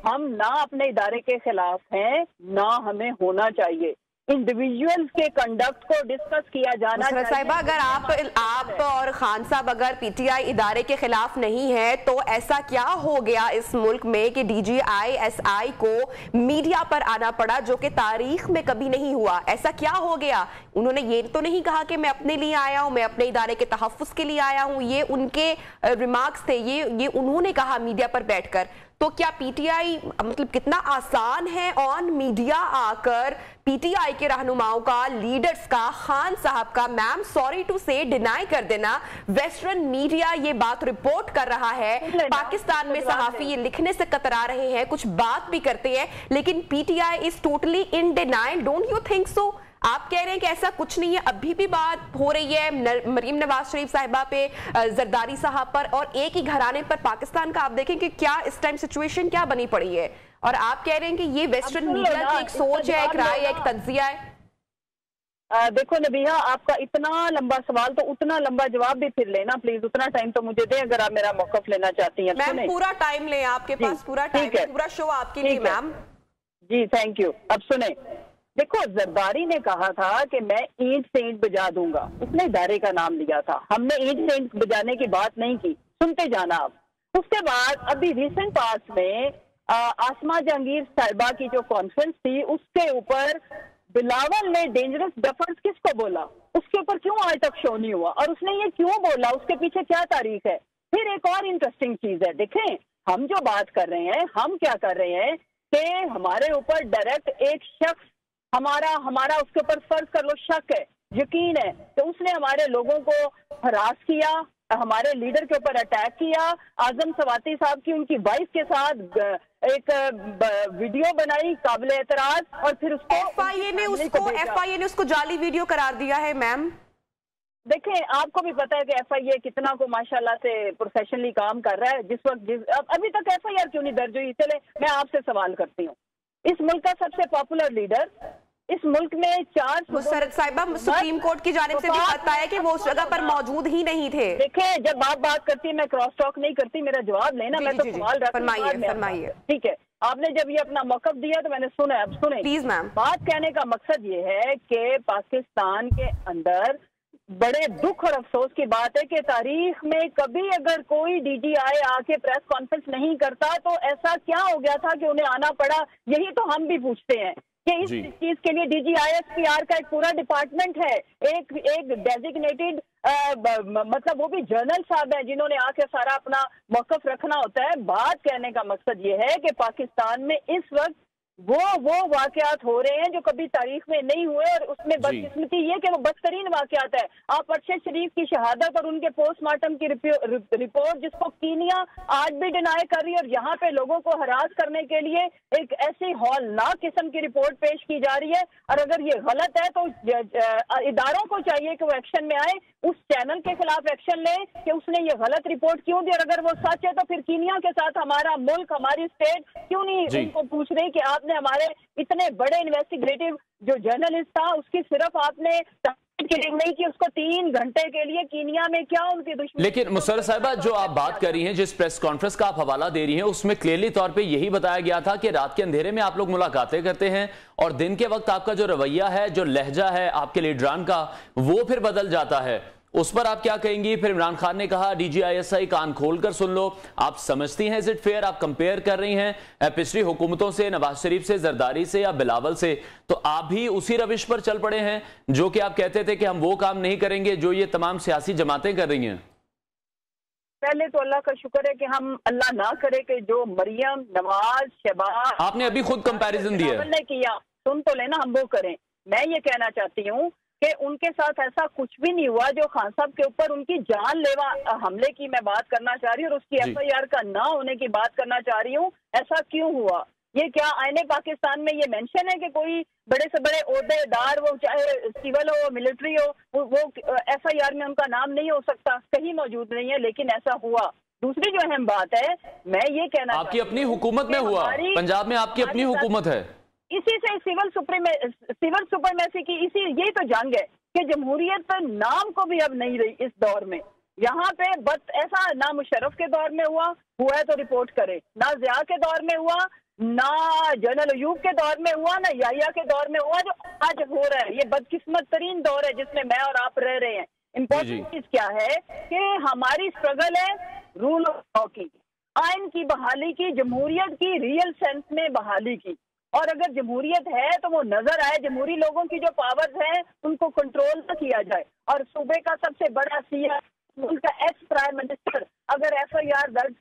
हम ना अपने इदारे के खिलाफ हैं, ना हमें होना चाहिए। इंडिविजुअल्स के कंडक्ट को डिस्कस किया जाना चाहिए। साहिबा, अगर आप और खान साहब अगर PTI इदारे के खिलाफ नहीं है तो ऐसा क्या हो गया इस मुल्क में कि DGI SI को मीडिया पर आना पड़ा, जो कि तारीख में कभी नहीं हुआ? ऐसा क्या हो गया? उन्होंने ये तो नहीं कहा कि मैं अपने लिए आया हूं, मैं अपने इदारे के तहफ़्फ़ुज़ के लिए आया हूं, ये उनके रिमार्क्स थे, ये उन्होंने कहा मीडिया पर बैठकर। तो क्या PTI, मतलब कितना आसान है ऑन मीडिया आकर PTI के रहनुमाओं का, लीडर्स का, खान साहब का, मैम सॉरी टू से, डिनाई कर देना। वेस्टर्न मीडिया ये बात रिपोर्ट कर रहा है, पाकिस्तान में सहाफ़ी ये लिखने से कतरा रहे हैं, कुछ बात भी करते हैं, लेकिन PTI is totally in denial. Don't you think so? आप कह रहे हैं कि ऐसा कुछ नहीं है, अभी भी बात हो रही है मरीम नवाज शरीफ साहिबा पे, जरदारी साहब पर, और एक ही घराने पर पाकिस्तान का। आप देखें कि क्या इस टाइम सिचुएशन क्या बनी पड़ी है, और आप कह रहे हैं कि ये वेस्टर्न मीडिया की एक सोच है, एक राय है, एक तज्जिया है। देखो नबीहा, आपका इतना लंबा सवाल, तो उतना लंबा जवाब भी फिर लेना प्लीज, उतना टाइम तो मुझे दें अगर आप मेरा मौक़िफ़ लेना चाहती हैं। मैम पूरा टाइम लें, आपके पास पूरा टाइम है, पूरा शो आपके लिए मैम। Ji thank you. अब सुने, देखो जरदारी ने कहा था कि मैं ईंट से ईंट बजा दूंगा, उसने इदारे का नाम लिया था, हमने ईंट से ईंट बजाने की बात नहीं की, सुनते जाना आप। उसके बाद अभी रिसेंट पास में आसमा जहांगीर साहिबा की जो कॉन्फ्रेंस थी, उसके ऊपर बिलावल ने डेंजरस डफर्स किसको बोला, उसके ऊपर क्यों आज तक शो नहीं हुआ, और उसने ये क्यों बोला, उसके पीछे क्या तारीख है। फिर एक और इंटरेस्टिंग चीज है, देखें हम जो बात कर रहे हैं, हम क्या कर रहे हैं कि हमारे ऊपर डायरेक्ट एक शख्स, हमारा उसके ऊपर फर्ज कर लो शक है, यकीन है कि उसने हमारे लोगों को हरास किया, हमारे लीडर के ऊपर अटैक किया। आजम सवाती साहब की उनकी वाइफ के साथ एक वीडियो बनाई काबिल एतराज, और फिर उसको FIA ने उसको जाली वीडियो करार दिया है। मैम देखें, आपको भी पता है कि FIA कितना को माशाल्लाह से प्रोफेशनली काम कर रहा है। जिस वक्त अभी तक FIR क्यों नहीं दर्ज हुई? चले मैं आपसे सवाल करती हूँ, इस मुल्क का सबसे पॉपुलर लीडर, इस मुल्क में 4 मुशर्रफ साहिबा, सुप्रीम कोर्ट की जानिब से भी पता है कि वो उस जगह पर मौजूद ही नहीं थे। देखें, जब आप बात करती है मैं क्रॉस टॉक नहीं करती, मेरा जवाब लेना, मैं तो सवाल फरमाइए। ठीक है, आपने जब ये अपना मौक़िफ़ दिया तो मैंने सुना, अब सुने प्लीज मैम। बात कहने का मकसद ये है कि पाकिस्तान के अंदर बड़े दुख और अफसोस की बात है कि तारीख में कभी अगर कोई DGI आके प्रेस कॉन्फ्रेंस नहीं करता तो ऐसा क्या हो गया था कि उन्हें आना पड़ा। यही तो हम भी पूछते हैं कि इस चीज के लिए DGI SPR का एक पूरा डिपार्टमेंट है, एक डेजिग्नेटेड मतलब वो भी जनरल साहब हैं जिन्होंने आके सारा अपना मौकफ रखना होता है। बात कहने का मकसद ये है कि पाकिस्तान में इस वक्त वो वाकयात हो रहे हैं जो कभी तारीख में नहीं हुए, और उसमें बदकिस्मती ये कि वो बदतरीन वाकयात है। आप अरशद शरीफ की शहादत और उनके पोस्टमार्टम की रिपोर्ट जिसको कीनिया आज भी डिनाई कर रही है, और यहाँ पे लोगों को हरास करने के लिए एक ऐसी हौलनाक किस्म की रिपोर्ट पेश की जा रही है। और अगर ये गलत है तो इदारों को चाहिए कि वो एक्शन में आए, उस चैनल के खिलाफ एक्शन लें कि उसने ये गलत रिपोर्ट क्यों दी, और अगर वो सच है तो फिर कीनिया के साथ हमारा मुल्क, हमारी स्टेट क्यों नहीं उनको पूछ रही कि आपने हमारे इतने बड़े इन्वेस्टिगेटिव जो जर्नलिस्ट था उसकी सिर्फ आपने नहीं कि उसको 3 घंटे के लिए कीनिया में क्या उनकी दुश्मनी। लेकिन मुसर्रत साहिबा, जो आप बात कर रही हैं, जिस प्रेस कॉन्फ्रेंस का आप हवाला दे रही हैं, उसमें क्लियरली तौर पे यही बताया गया था कि रात के अंधेरे में आप लोग मुलाकातें करते हैं और दिन के वक्त आपका जो रवैया है, जो लहजा है आपके लीडरान का, वो फिर बदल जाता है। उस पर आप क्या कहेंगी? फिर इमरान खान ने कहा DGISI कान खोलकर सुन लो। आप समझती हैं इज इट फेयर? आप कंपेयर कर रही हैं पिछली हुकूमतों से, नवाज शरीफ से, जरदारी से या बिलावल से, तो आप भी उसी रविश पर चल पड़े हैं जो कि आप कहते थे कि हम वो काम नहीं करेंगे जो ये तमाम सियासी जमातें कर रही हैं। पहले तो अल्लाह का शुक्र है कि हम, अल्लाह ना करे कि जो मरियम, नवाज, शहबाज, आपने अभी खुद कंपैरिजन दिया ने किया, सुन तो लेना, हम वो करें। मैं ये कहना चाहती हूँ कि उनके साथ ऐसा कुछ भी नहीं हुआ जो खान साहब के ऊपर उनकी जानलेवा हमले की मैं बात करना चाह रही हूँ, और उसकी FIR का ना होने की बात करना चाह रही हूँ। ऐसा क्यों हुआ? ये क्या आईने पाकिस्तान में ये मेंशन है कि कोई बड़े से बड़े ओहदेदार, वो चाहे सिविल हो, मिलिट्री हो, वो FIR में उनका नाम नहीं हो सकता? कहीं मौजूद नहीं है, लेकिन ऐसा हुआ। दूसरी जो अहम बात है, मैं ये कहना, आपकी अपनी हुकूमत में हुआ, पंजाब में आपकी अपनी हुकूमत है, इसी से सिविल सुपरमेसी की यही तो जंग है कि जमहूरियत नाम को भी अब नहीं रही इस दौर में। यहाँ पे बस ऐसा ना मुशर्रफ के दौर में हुआ है तो रिपोर्ट करे, ना जिया के दौर में हुआ, ना जनरल अयूब के दौर में हुआ, ना याहिया के दौर में हुआ, जो आज हो रहा है। ये बदकिस्मत तरीन दौर है जिसमें मैं और आप रह रहे हैं। इम्पोर्टेंट चीज क्या है कि हमारी स्ट्रगल है रूल ऑफ लॉ की, आइन की बहाली की, जमहूरियत की रियल सेंस में बहाली की। और अगर जमहूरियत है तो वो नजर आए, जमहूरी लोगों की जो पावर्स हैं उनको कंट्रोल न किया जाए। और सूबे का सबसे बड़ा सीएम, उनका एक्स प्राइम मिनिस्टर अगर FIR दर्ज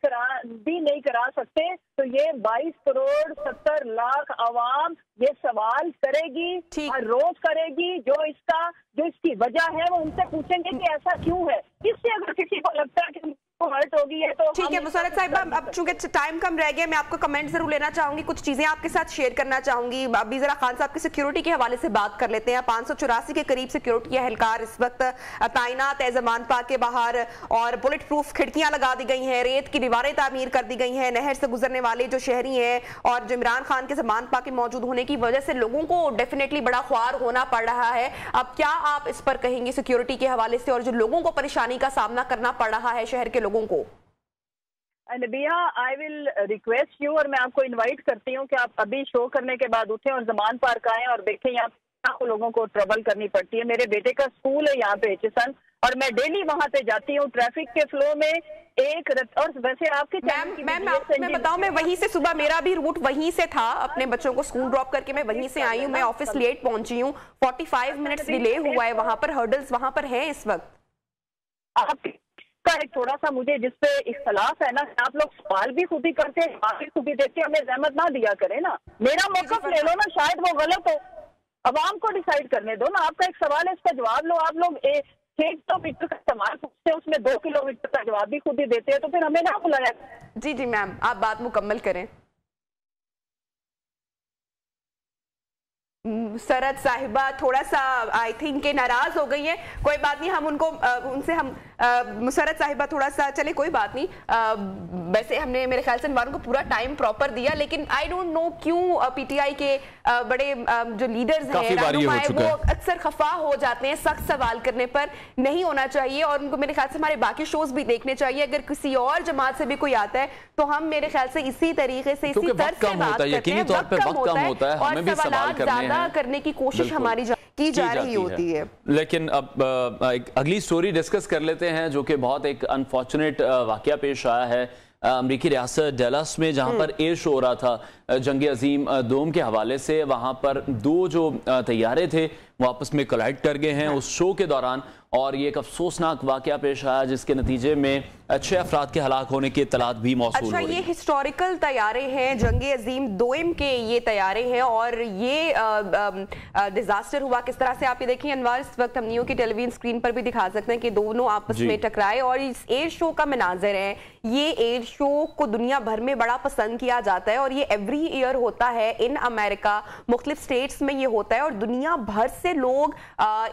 भी नहीं करा सकते तो ये 22 करोड़ 70 लाख आवाम ये सवाल करेगी, हर रोज करेगी। जो इसकी वजह है वो उनसे पूछेंगे कि ऐसा क्यों है। इससे अगर किसी को लगता है कि हर्ट होगी है तो ठीक है। मुसर्रत साहिबा, अब चूंकि टाइम कम रह गया, मैं आपका कमेंट जरूर लेना चाहूंगी, कुछ चीजें आपके साथ शेयर करना चाहूंगी। अभी जरा खान साहब की सिक्योरिटी के हवाले से बात कर लेते हैं। 584 के करीब सिक्योरिटी एहलकार इस वक्त तैनात है ज़मान पार्क के बाहर, और बुलेट प्रूफ खिड़कियां लगा दी गई हैं, रेत की दीवारें तामीर कर दी गई हैं। नहर से गुजरने वाले जो शहरी हैं और जो इमरान खान के ज़मान पार्क के मौजूद होने की वजह से लोगों को डेफिनेटली बड़ा ख्वार होना पड़ रहा है। अब क्या आप इस पर कहेंगे सिक्योरिटी के हवाले से, और जो लोगों को परेशानी का सामना करना पड़ रहा है शहर के लोगों को? नबिया, आई विल रिक्वेस्ट यू, और मैं आपको इनवाइट करती हूँ कि आप अभी शो करने के बाद उठें और ज़मान पार्क आएं और देखें यहाँ लोगों को ट्रबल करनी पड़ती है। मेरे बेटे का स्कूल है यहाँ पे HSN, और मैं डेली वहाँ पे जाती हूँ। ट्रैफिक के फ्लो में एक, और वैसे आपके मैं बताऊँ, मैं वहीं से, सुबह मेरा भी रूट वहीं से था, अपने बच्चों को स्कूल ड्रॉप करके मैं वहीं से आई हूँ। मैं ऑफिस लेट पहुंची हूँ, 45 मिनट्स डिले हुआ है वहाँ पर, हर्डल्स वहाँ पर है इस वक्त। का एक थोड़ा सा मुझे जिसपे इख्तलाफ है ना, आप लोग सवाल भी खुद ही करते हैं, जवाब भी खुद ही देते हैं, हमें जहमत ना दिया करें ना। मेरा मौक़िफ़ ले लो ना, शायद वो गलत हो, अवाम को डिसाइड करने दो ना। आपका एक सवाल है, इसका जवाब लो। आप लोग 1 किलोमीटर का सवाल पूछते हैं, उसमें 2 किलोमीटर का जवाब भी खुद ही देते हैं, तो फिर हमें ना बुलाया। जी जी मैम, आप बात मुकम्मल करें। मुसर्रत साहिबा थोड़ा सा आई थिंक के नाराज हो गई है, कोई बात नहीं, हम उनको उनसे हम मुसर्रत साहिबा थोड़ा सा, चले कोई बात नहीं। वैसे हमने मेरे ख्याल से अनवार को पूरा टाइम प्रॉपर दिया, लेकिन आई डोंट नो क्यों PTI के बड़े जो लीडर्स हैं, रहनुमा है, वो अक्सर खफा हो जाते हैं सख्त सवाल करने पर। नहीं होना चाहिए, और उनको मेरे ख्याल से हमारे बाकी शोज भी देखने चाहिए। अगर किसी और जमात से भी कोई आता है तो हम मेरे ख्याल से इसी तरीके से, इसी तरह से बात करते हैं, वक्त कम होता है और सवाल ज्यादा करने की कोशिश हमारी की जा रही होती है। लेकिन अब एक अगली स्टोरी डिस्कस कर लेते हैं, जो कि बहुत एक अनफॉर्चुनेट वाकया पेश आया है अमरीकी रियासत डैलस में, जहां पर एयर शो हो रहा था जंग अजीम दोम के हवाले से। वहां पर 2 जो तैयारे थे वो आपस में कोलाइड कर गए हैं उस शो के दौरान, और ये एक अफसोसनाक वाकया पेश आया जिसके नतीजे में 6 अफराद के हलाक होने की इत्तलात भी मौसूल हो रही है। ये हिस्टोरिकल तैयारे हैं, जंगे अजीम दोइम के ये तैयारे हैं, और ये डिजास्टर हुआ किस तरह से आप ये देखिए अनवार, इस वक्त हम नियो की टेलीविजन स्क्रीन पर भी दिखा सकते हैं कि दोनों आपस में टकराए, और इस एयर शो का मनाजर है। ये एयर शो को दुनिया भर में बड़ा पसंद किया जाता है, और ये एवरी ईयर होता है इन अमेरिका, मुख्तलिफ स्टेट्स में ये होता है, और दुनिया भर से लोग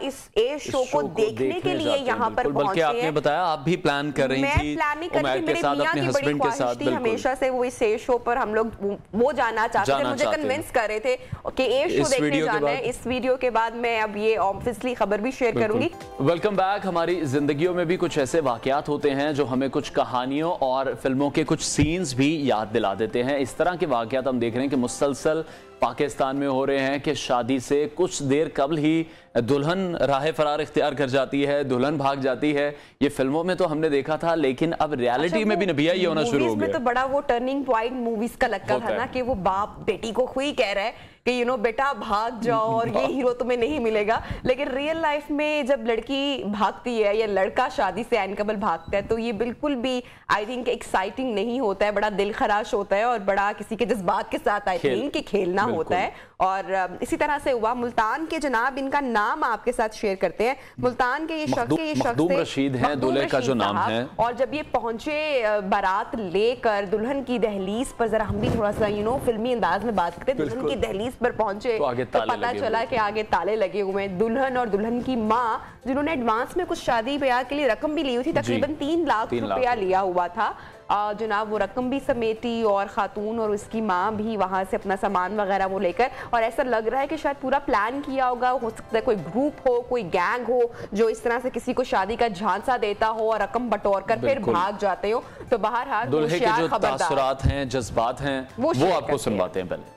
इस एयर शो को देखने के लिए यहाँ पर पहुंचे हैं। आपने बताया आप भी प्लान कर रही थी, प्लानिंग करके मेरे मियां की बड़ी ख्वाहिश थी हमेशा से, वो इस एयर शो पर हम लोग वो जाना चाहते थे, मुझे कन्विंस कर रहे थे कि एयर शो देखने जाना है। इस वीडियो के बाद मैं अब ये ऑब्वियसली खबर भी शेयर करूंगी। Welcome back. हमारी जिंदगियों में भी कुछ ऐसे वाकयात होते हैं जो हमें कुछ कहानियों और फिल्मों के कुछ सीन्स भी याद दिला देते हैं। इस तरह के वाकयात हम देख रहे हैं कि मुसलसल पाकिस्तान में हो रहे हैं कि शादी से कुछ देर कबल ही दुल्हन राह फरार इख्तियार कर जाती है, दुल्हन भाग जाती है। ये फिल्मों में तो हमने देखा था, लेकिन अब रियलिटी में भी नबिया ये होना शुरू हो गया। तो बड़ा वो टर्निंग पॉइंट मूवीज का लगता था ना कि वो बाप बेटी को खुद कह रहा है कि बेटा भाग जाओ और ये हीरो तुम्हें नहीं मिलेगा, लेकिन रियल लाइफ में जब लड़की भागती है या लड़का शादी से ऐन कबल भागता है तो ये बिल्कुल भी आई थिंक एक्साइटिंग नहीं होता है, बड़ा दिल खराश होता है और बड़ा किसी के जज्बात के साथ आई थिंक कि खेलना होता है। और इसी तरह से हुआ मुल्तान के, जनाब इनका नाम आपके साथ शेयर करते हैं। मुल्तान के ये शख्स मखदूम रशीद हैं, दूल्हे का जो नाम है। और जब ये पहुंचे बारात लेकर दुल्हन की दहलीज पर, जरा हम भी थोड़ा सा फिल्मी अंदाज में बात करते हैं, दुल्हन की दहलीज पर पहुंचे तो पता चला कि आगे ताले लगे हुए हैं। दुल्हन और दुल्हन की माँ, जिन्होंने एडवांस में कुछ शादी ब्याह के लिए रकम भी ली हुई थी, तकरीबन 3 लाख रुपया लिया हुआ था, जनाब वो रकम भी समेटी और खातून और उसकी माँ भी वहां से अपना सामान वगैरह वो लेकर, और ऐसा लग रहा है कि शायद पूरा प्लान किया होगा। हो सकता है कोई ग्रुप हो, कोई गैंग हो जो इस तरह से किसी को शादी का झांसा देता हो और रकम बटोर कर फिर भाग जाते हो। तो बहरहाल दुल्हे के जो तासुरात हैं, जज्बात हैं, वो आपको सुनवाते हैं। पहले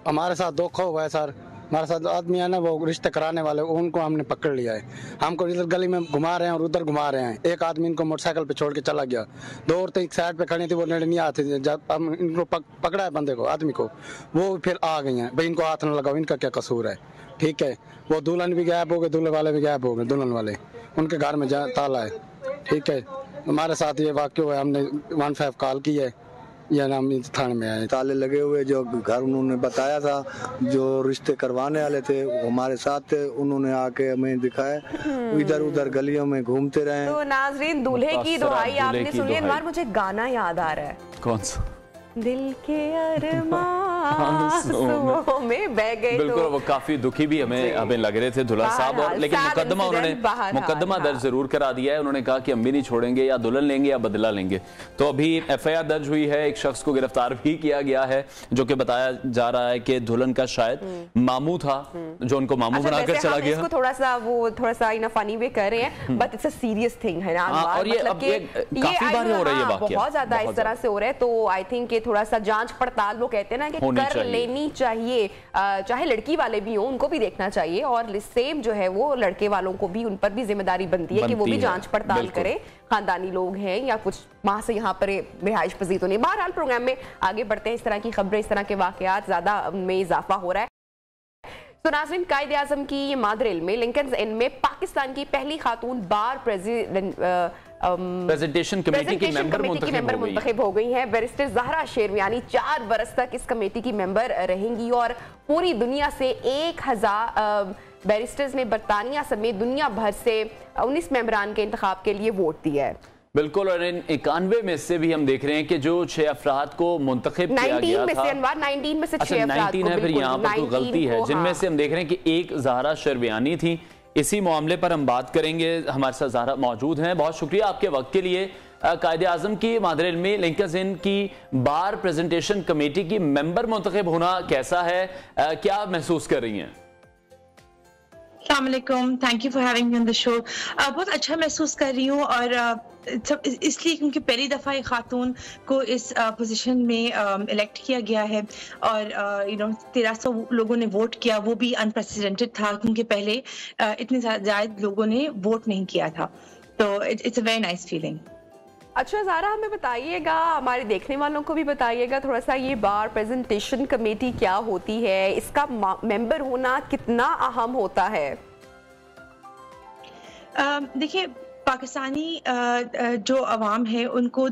हमारे साथ धोखा हुआ है सर, हमारे साथ आदमी है ना वो रिश्ते कराने वाले, उनको हमने पकड़ लिया है। हमको इधर गली में घुमा रहे हैं और उधर घुमा रहे हैं। एक आदमी इनको मोटरसाइकिल पे छोड़ के चला गया, 2 औरतें एक साइड पे खड़ी थी, वो नेड़े नहीं आते थे। जब हम इनको पकड़ा है बंदे को, आदमी को, वो फिर आ गई हैं, भाई इनको हाथ न लगाओ, इनका क्या कसूर है। ठीक है, वो दुल्हन भी गायब हो गए, दूल्हे वाले भी गायब हो गए, दुल्हन वाले उनके घर में ताला है। ठीक है, हमारे साथ ये वाक्य हुआ है, हमने 15 कॉल की है, यह नाम थाने में आए। ताले लगे हुए जो घर उन्होंने बताया था, जो रिश्ते करवाने वाले थे वो हमारे साथ थे, उन्होंने आके हमें दिखाया, इधर उधर गलियों में घूमते रहे। तो नाजरीन, दूल्हे की दुहाई आपने सुनी है। मुझे गाना याद आ रहा है, कौन सा? दिल के अरमां में बह गए। बिल्कुल, वो काफी दुखी भी हमें लग रहे थे दुल्हा साहब, और लेकिन मुकदमा दर्ज जरूर करा दिया है। उन्होंने कहा कि हम भी नहीं छोड़ेंगे, या दुल्हन लेंगे या बदला लेंगे। तो अभी FIR दर्ज हुई है, एक शख्स को गिरफ्तार भी किया गया है, जो कि बताया जा रहा है कि दुल्हन का शायद मामू था, जो उनको मामू बनाकर चला गया। इसको थोड़ा सा फनी वे कर रहे हैं, but it's a serious thing है ना। और ये काफी बार हो रहा है, ये वाकया बहुत ज्यादा इस तरह से हो रहा है। तो आई थिंक थोड़ा सा जांच पड़ताल, वो कहते हैं ना कि कर लेनी चाहिए, चाहे लड़की वाले भी हो उनको भी देखना चाहिए, और सेम जो है वो लड़के वालों को भी, उन पर भी जिम्मेदारी बनती है कि वो भी जांच पड़ताल करें, खानदानी लोग हैं या कुछ वहां से यहाँ पर रिहाइश पजीर तो नहीं। बहरहाल प्रोग्राम में आगे बढ़ते हैं, इस तरह की खबरें, इस तरह के वाकयात ज्यादा में इजाफा हो रहा है। तो नाज़रीन, कायदे आज़म की ये मादरिल में लिंकन्स इन में पाकिस्तान की पहली खातून बार प्रेजेंटेशन कमेटी की मेंबर मुंतखब हो गई हैं। बैरिस्टर ज़हरा शेरवियानी 4 बरस तक इस कमेटी की मेंबर रहेंगी, और पूरी दुनिया से 1000 बैरिस्टर्स ने बरतानिया समेत दुनिया भर से 19 मेंबरान के इंतखाब के लिए वोट दिया है। बिल्कुल, और इन 91 में से भी हम देख रहे हैं कि जो 6 अफराद को मुंतखब किया गया था, 19 में से 6 अफराद को, फिर यहाँ पर कोई गलती है, जिनमें से हम देख रहे हैं कि एक ज़हरा शेरवियानी थी। इसी मामले पर हम बात करेंगे, हमारे साथ ज़हरा मौजूद हैं। बहुत शुक्रिया आपके वक्त के लिए। कायदे आज़म की मादरिल में लिंकन्स इन की बार प्रेजेंटेशन कमेटी की मेंबर मुंतखब होना कैसा है, क्या महसूस कर रही हैं? अस्सलामुअलैकुम, thank you for having me on the show. बहुत अच्छा महसूस कर रही हूँ, और इसलिए क्योंकि पहली दफ़ा एक खातून को इस पोजीशन में इलेक्ट किया गया है, और 1300 लोगों ने वोट किया, वो भी अनप्रेसिडेंटेड था क्योंकि पहले इतने ज़्यादा लोगों ने वोट नहीं किया था। तो it's a very nice feeling. अच्छा ज़ारा, हमें बताइएगा, हमारे देखने वालों को भी बताइएगा थोड़ा सा, ये बार प्रेजेंटेशन कमेटी क्या होती है, इसका मेंबर होना कितना अहम होता है? देखिए, पाकिस्तानी जो अवाम है उनको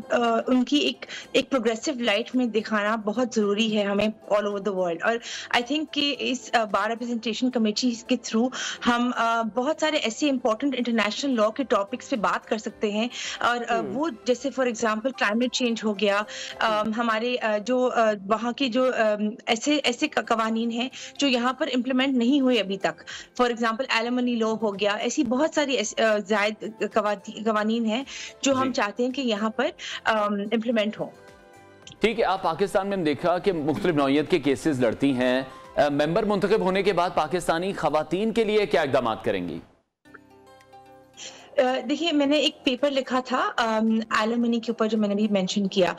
उनकी एक प्रोग्रेसिव लाइट में दिखाना बहुत ज़रूरी है हमें ऑल ओवर द वर्ल्ड। और आई थिंक कि इस बार रिप्रेजेंटेशन कमेटी के थ्रू हम बहुत सारे ऐसे इंपॉर्टेंट इंटरनेशनल लॉ के टॉपिक्स पे बात कर सकते हैं। और वो जैसे फॉर एग्जांपल क्लाइमेट चेंज हो गया, हमारे जो वहाँ के जो ऐसे कवानीन हैं जो यहाँ पर इम्प्लीमेंट नहीं हुए अभी तक, फॉर एग्जांपल एलिमनी लॉ हो गया, ऐसी बहुत सारी जायद कवानीन है जो हम चाहते हैं कि यहाँ पर इम्प्लीमेंट हो। ठीक है, आप पाकिस्तान में देखा कि मुख्तलिफ नौइयत के केसेस लड़ती हैं, मेंबर मुंतखब होने के बाद पाकिस्तानी खवातीन के लिए क्या इक़दाम करेंगी? देखिए, मैंने एक पेपर लिखा था एलिमनी के ऊपर जो मैंने भी मेंशन किया,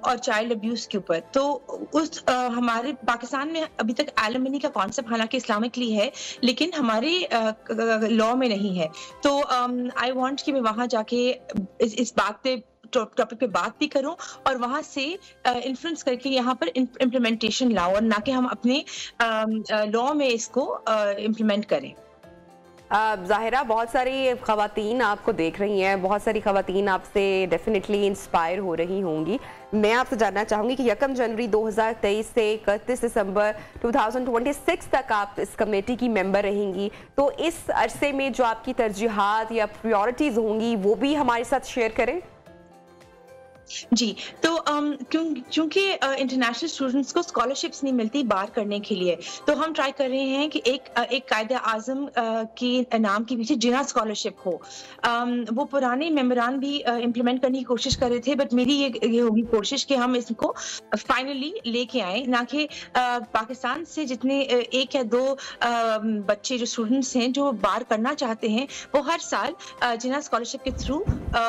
और चाइल्ड अब्यूज के ऊपर। तो उस हमारे पाकिस्तान में अभी तक एलिमनी का कॉन्सेप्ट हालांकि इस्लामिकली है लेकिन हमारे लॉ में नहीं है। तो आई वांट कि मैं वहां जाके इस बात पे टॉपिक पे बात भी करूं और वहां से इन्फ्लुएंस करके यहाँ पर इम्प्लीमेंटेशन लाऊं, और ना कि हम अपने लॉ में इसको इम्प्लीमेंट करें। ज़ाहिरा, बहुत सारी ख़वातीन आपको देख रही हैं, बहुत सारी ख़वातीन आपसे डेफिनेटली इंस्पायर हो रही होंगी। मैं आपसे जानना चाहूँगी कि 1 जनवरी 2023 से 31 दिसंबर 2026 तक आप इस कमेटी की मेंबर रहेंगी, तो इस अरसे में जो आपकी तरजीहात या प्रायोरिटीज़ होंगी वो भी हमारे साथ शेयर करें। जी, तो क्योंकि इंटरनेशनल स्टूडेंट्स को स्कॉलरशिप्स नहीं मिलती बार करने के लिए, तो हम ट्राई कर रहे हैं कि एक कायदे आज़म के नाम के पीछे जिना स्कॉलरशिप हो। वो पुराने मेंबरान भी इम्प्लीमेंट करने की कोशिश कर रहे थे, बट मेरी ये होगी कोशिश कि हम इसको फाइनली लेके आए, ना कि पाकिस्तान से जितने 1 या 2 बच्चे जो स्टूडेंट्स हैं जो बार करना चाहते हैं वो हर साल जिना स्कॉलरशिप के थ्रू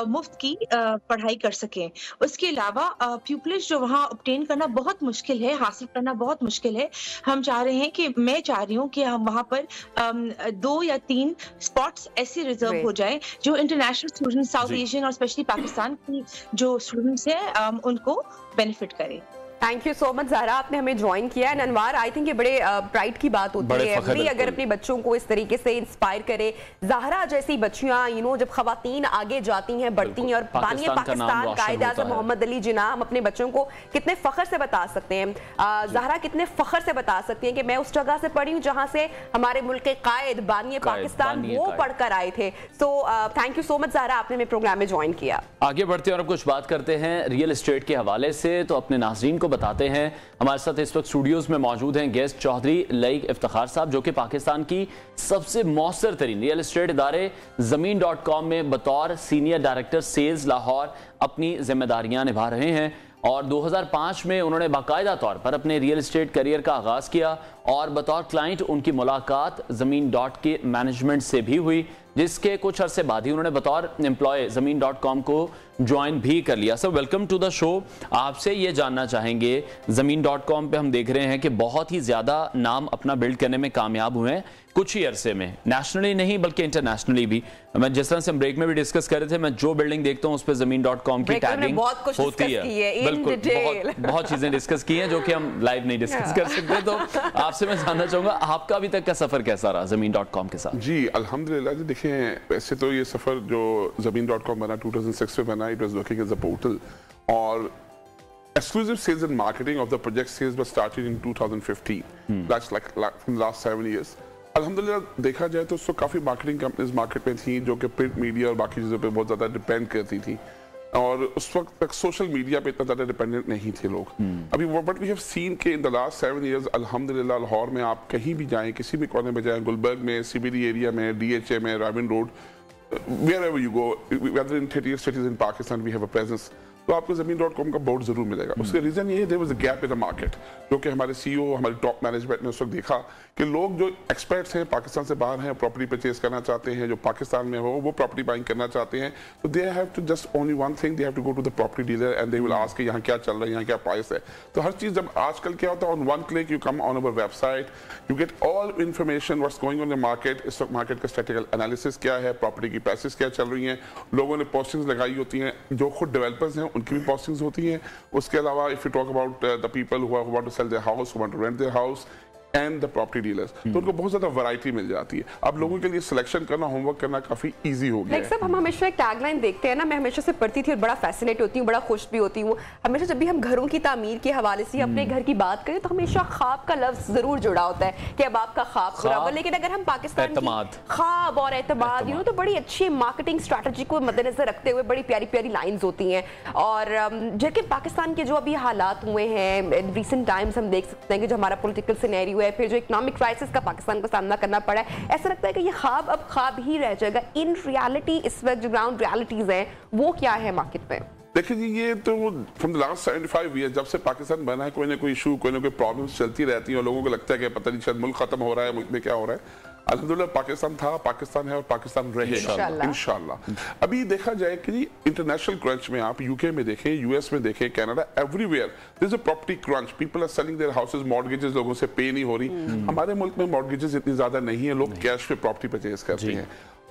मुफ्त की पढ़ाई कर सकें। उसके अलावा प्यूपिलेज जो वहाँ ऑब्टेन करना बहुत मुश्किल है, हासिल करना बहुत मुश्किल है। हम चाह रहे हैं कि मैं चाह रही हूँ कि हम वहाँ पर 2 या 3 स्पॉट्स ऐसे रिजर्व हो जाए जो इंटरनेशनल स्टूडेंट्स, साउथ एशियन और स्पेशली पाकिस्तान की जो स्टूडेंट्स हैं उनको बेनिफिट करे। Thank you so much Zara, आपने हमें ज्वाइन किया है। अनवार, आई थिंक ये बड़े प्राइड की बात होती है भी अगर अपने बच्चों को इस तरीके से इंस्पायर करे। ज़ाहरा जैसी बच्चियां जब खवातीन आगे जाती हैं, बढ़ती हैं, और बानिए पाकिस्तान कायद आज़म मोहम्मद अली जिन्ना, हम अपने बच्चों को कितने फ़ख्र से बता सकते हैं, ज़ाहरा कितने फ़ख्र से बता सकती हैं कि मैं उस जगह से पढ़ी हूँ जहाँ से हमारे मुल्क के कायद बानिए पाकिस्तान वो पढ़कर आए थे। So thank you so much Zahra, आपने मेरे प्रोग्राम में ज्वाइन किया। आगे बढ़ते हैं और अब कुछ बात करते हैं रियल एस्टेट के हवाले से। तो अपने नाज़रीन को बताते हैं, हमारे साथ इस वक्त स्टूडियोज में मौजूद हैं गेस्ट चौधरी लईक इफ्तिखार साहब, जो कि पाकिस्तान की सबसे मौसर तरीन रियल एस्टेट इदारे ज़मीन.com में बतौर सीनियर डायरेक्टर सेल्स लाहौर अपनी जिम्मेदारियां निभा रहे हैं। और 2005 में उन्होंने बाकायदा तौर पर अपने रियल एस्टेट करियर का आगाज किया और बतौर क्लाइंट उनकी मुलाकात ज़मीन.com के मैनेजमेंट से भी हुई, जिसके कुछ अरसे बाद ही उन्होंने बतौर एम्प्लॉय ज़मीन.com को ज्वाइन भी कर लिया। Sir, welcome to the show. आपसे ये जानना चाहेंगे, ज़मीन.com पे हम देख रहे हैं कि बहुत ही ज़्यादा नाम अपना बिल्ड करने में कामयाब हुए हैं कुछ ही अरसे में, नेशनली नहीं बल्कि इंटरनेशनली भी। मैं जिस तरह से हम ब्रेक में भी डिस्कस कर रहे थे, मैं जो बिल्डिंग देखता हूँ उस पर ज़मीन.com की टैगिंग होती है। बिल्कुल, बहुत चीज़ें डिस्कस की हैं जो कि हम लाइव नहीं डिस्कस कर सकते। तो आपसे मैं जानना चाहूँगा, आपका अभी तक का सफ़र कैसा रहा ज़मीन.com के साथ? जी अल्हम्दुलिल्लाह जी, देखें वैसे तो ये सफ़र जो ज़मीन.com बना 2006 में बना, it was working as a portal, और exclusive sales and marketing of the project sales was started in 2015. That's like from the last 7 years. अल्हम्दुलिल्लाह देखा जाए तो उसको काफ़ी मार्केटिंग कंपनीज मार्केट में थी जो कि प्रिंट मीडिया और बाकी चीज़ों पे बहुत ज़्यादा डिपेंड करती थी, और उस वक्त तक सोशल मीडिया पे इतना ज़्यादा डिपेंडेंट नहीं थे लोग। अभी बट वी हैव सीन के इन द लास्ट 7 years अल्हम्दुलिल्लाह लाहौर में आप कहीं भी जाएं, किसी भी कोने में जाएं, गुलबर्ग में, CBD एरिया में, DHA में, Ravin road, wherever you go, whether in 30 cities in Pakistan we have a presence. तो आपको ज़मीन.com का बोर्ड जरूर मिलेगा। उसका रीजन ये है, there was a gap in the market, जो कि हमारे सीईओ, हमारे टॉप मैनेजमेंट ने उस वक्त देखा कि लोग जो एक्सपर्ट्स हैं, पाकिस्तान से बाहर हैं, प्रॉपर्टी परचेज करना चाहते हैं, जो पाकिस्तान में हो वो प्रॉपर्टी बाइंग करना चाहते हैं, तो they have to just only one thing, they have to go to the property dealer and they will ask कि यहाँ क्या चल रहा है, यहाँ क्या प्राइस है। तो हर चीज़, जब आजकल क्या होता है, on one click you come on our website, you get all information what's going on the market, इस वक्त मार्केट का स्टैटिकल एनालिसिस क्या है, प्रॉपर्टी की प्राइसेस क्या चल रही हैं, लोगों ने पोस्टिंग्स लगाई होती हैं, जो खुद डेवलपर्स हैं उनकी भी पोस्टिंग्स होती हैं। उसके अलावा if you talk about the people who want to sell their house, who want to rent their house and the property dealers, तो उनको बहुत ज्यादा वैरायटी मिल जाती है। अब लोगों के लिए सिलेक्शन करना, होमवर्क करना काफी इजी हो गया है। सब हम हमेशा एक टैगलाइन देखते हैं ना, मैं हमेशा से पढ़ती थी और बड़ा फैसिनेट होती हूँ, बड़ा खुश भी होती हूँ हमेशा। जब भी हम घरों की तामीर के हवाले से अपने घर की बात करें तो हमेशा ख्वाब का लफ्ज जरूर जुड़ा होता है कि अब आपका ख्वाब पूरा हो। लेकिन अगर हम पाकिस्तान की ख्वाब और एतमाद तो बड़ी अच्छी मार्केटिंग स्ट्रैटेजी को मद्देनजर रखते हुए बड़ी प्यारी प्यारी लाइन्स होती हैं। और जबकि पाकिस्तान के जो अभी हालात हुए हैं रिसेंट टाइम्स, हम देख सकते हैं कि जो हमारा पॉलिटिकल सिनेरियो है, फिर जो इकोनॉमिक क्राइसिस का पाकिस्तान को सामना करना पड़ा है, ऐसा लगता है कि ये ख्वाब अब ख्वाब ही रह जाएगा। इन रियलिटी इस वक्त जो ग्राउंड रियलिटीज हैं वो क्या है मार्केट पे? देखिए जी, ये तो फ्रॉम द लास्ट 75 ईयर जब से पाकिस्तान बना है, कोई ना कोई इशू, कोई ना कोई प्रॉब्लम्स चलती रहती हैं और लोगों को लगता है कि पता नहीं शायद मुल्क खत्म हो रहा है, मुल्क में क्या हो रहा है। अल्हम्दुलिल्लाह पाकिस्तान था, पाकिस्तान है और पाकिस्तान रहेगा इंशाल्लाह। अभी देखा जाए कि इंटरनेशनल क्रंच में आप यूके में देखें, यूएस में देखें, Canada, everywhere there is a property crunch, people are selling their houses, mortgages लोगों से पे नहीं हो रही। हमारे मुल्क में मॉर्गेजेस इतनी ज्यादा नहीं है, लोग कैश पे प्रॉपर्टी परचेज करते हैं।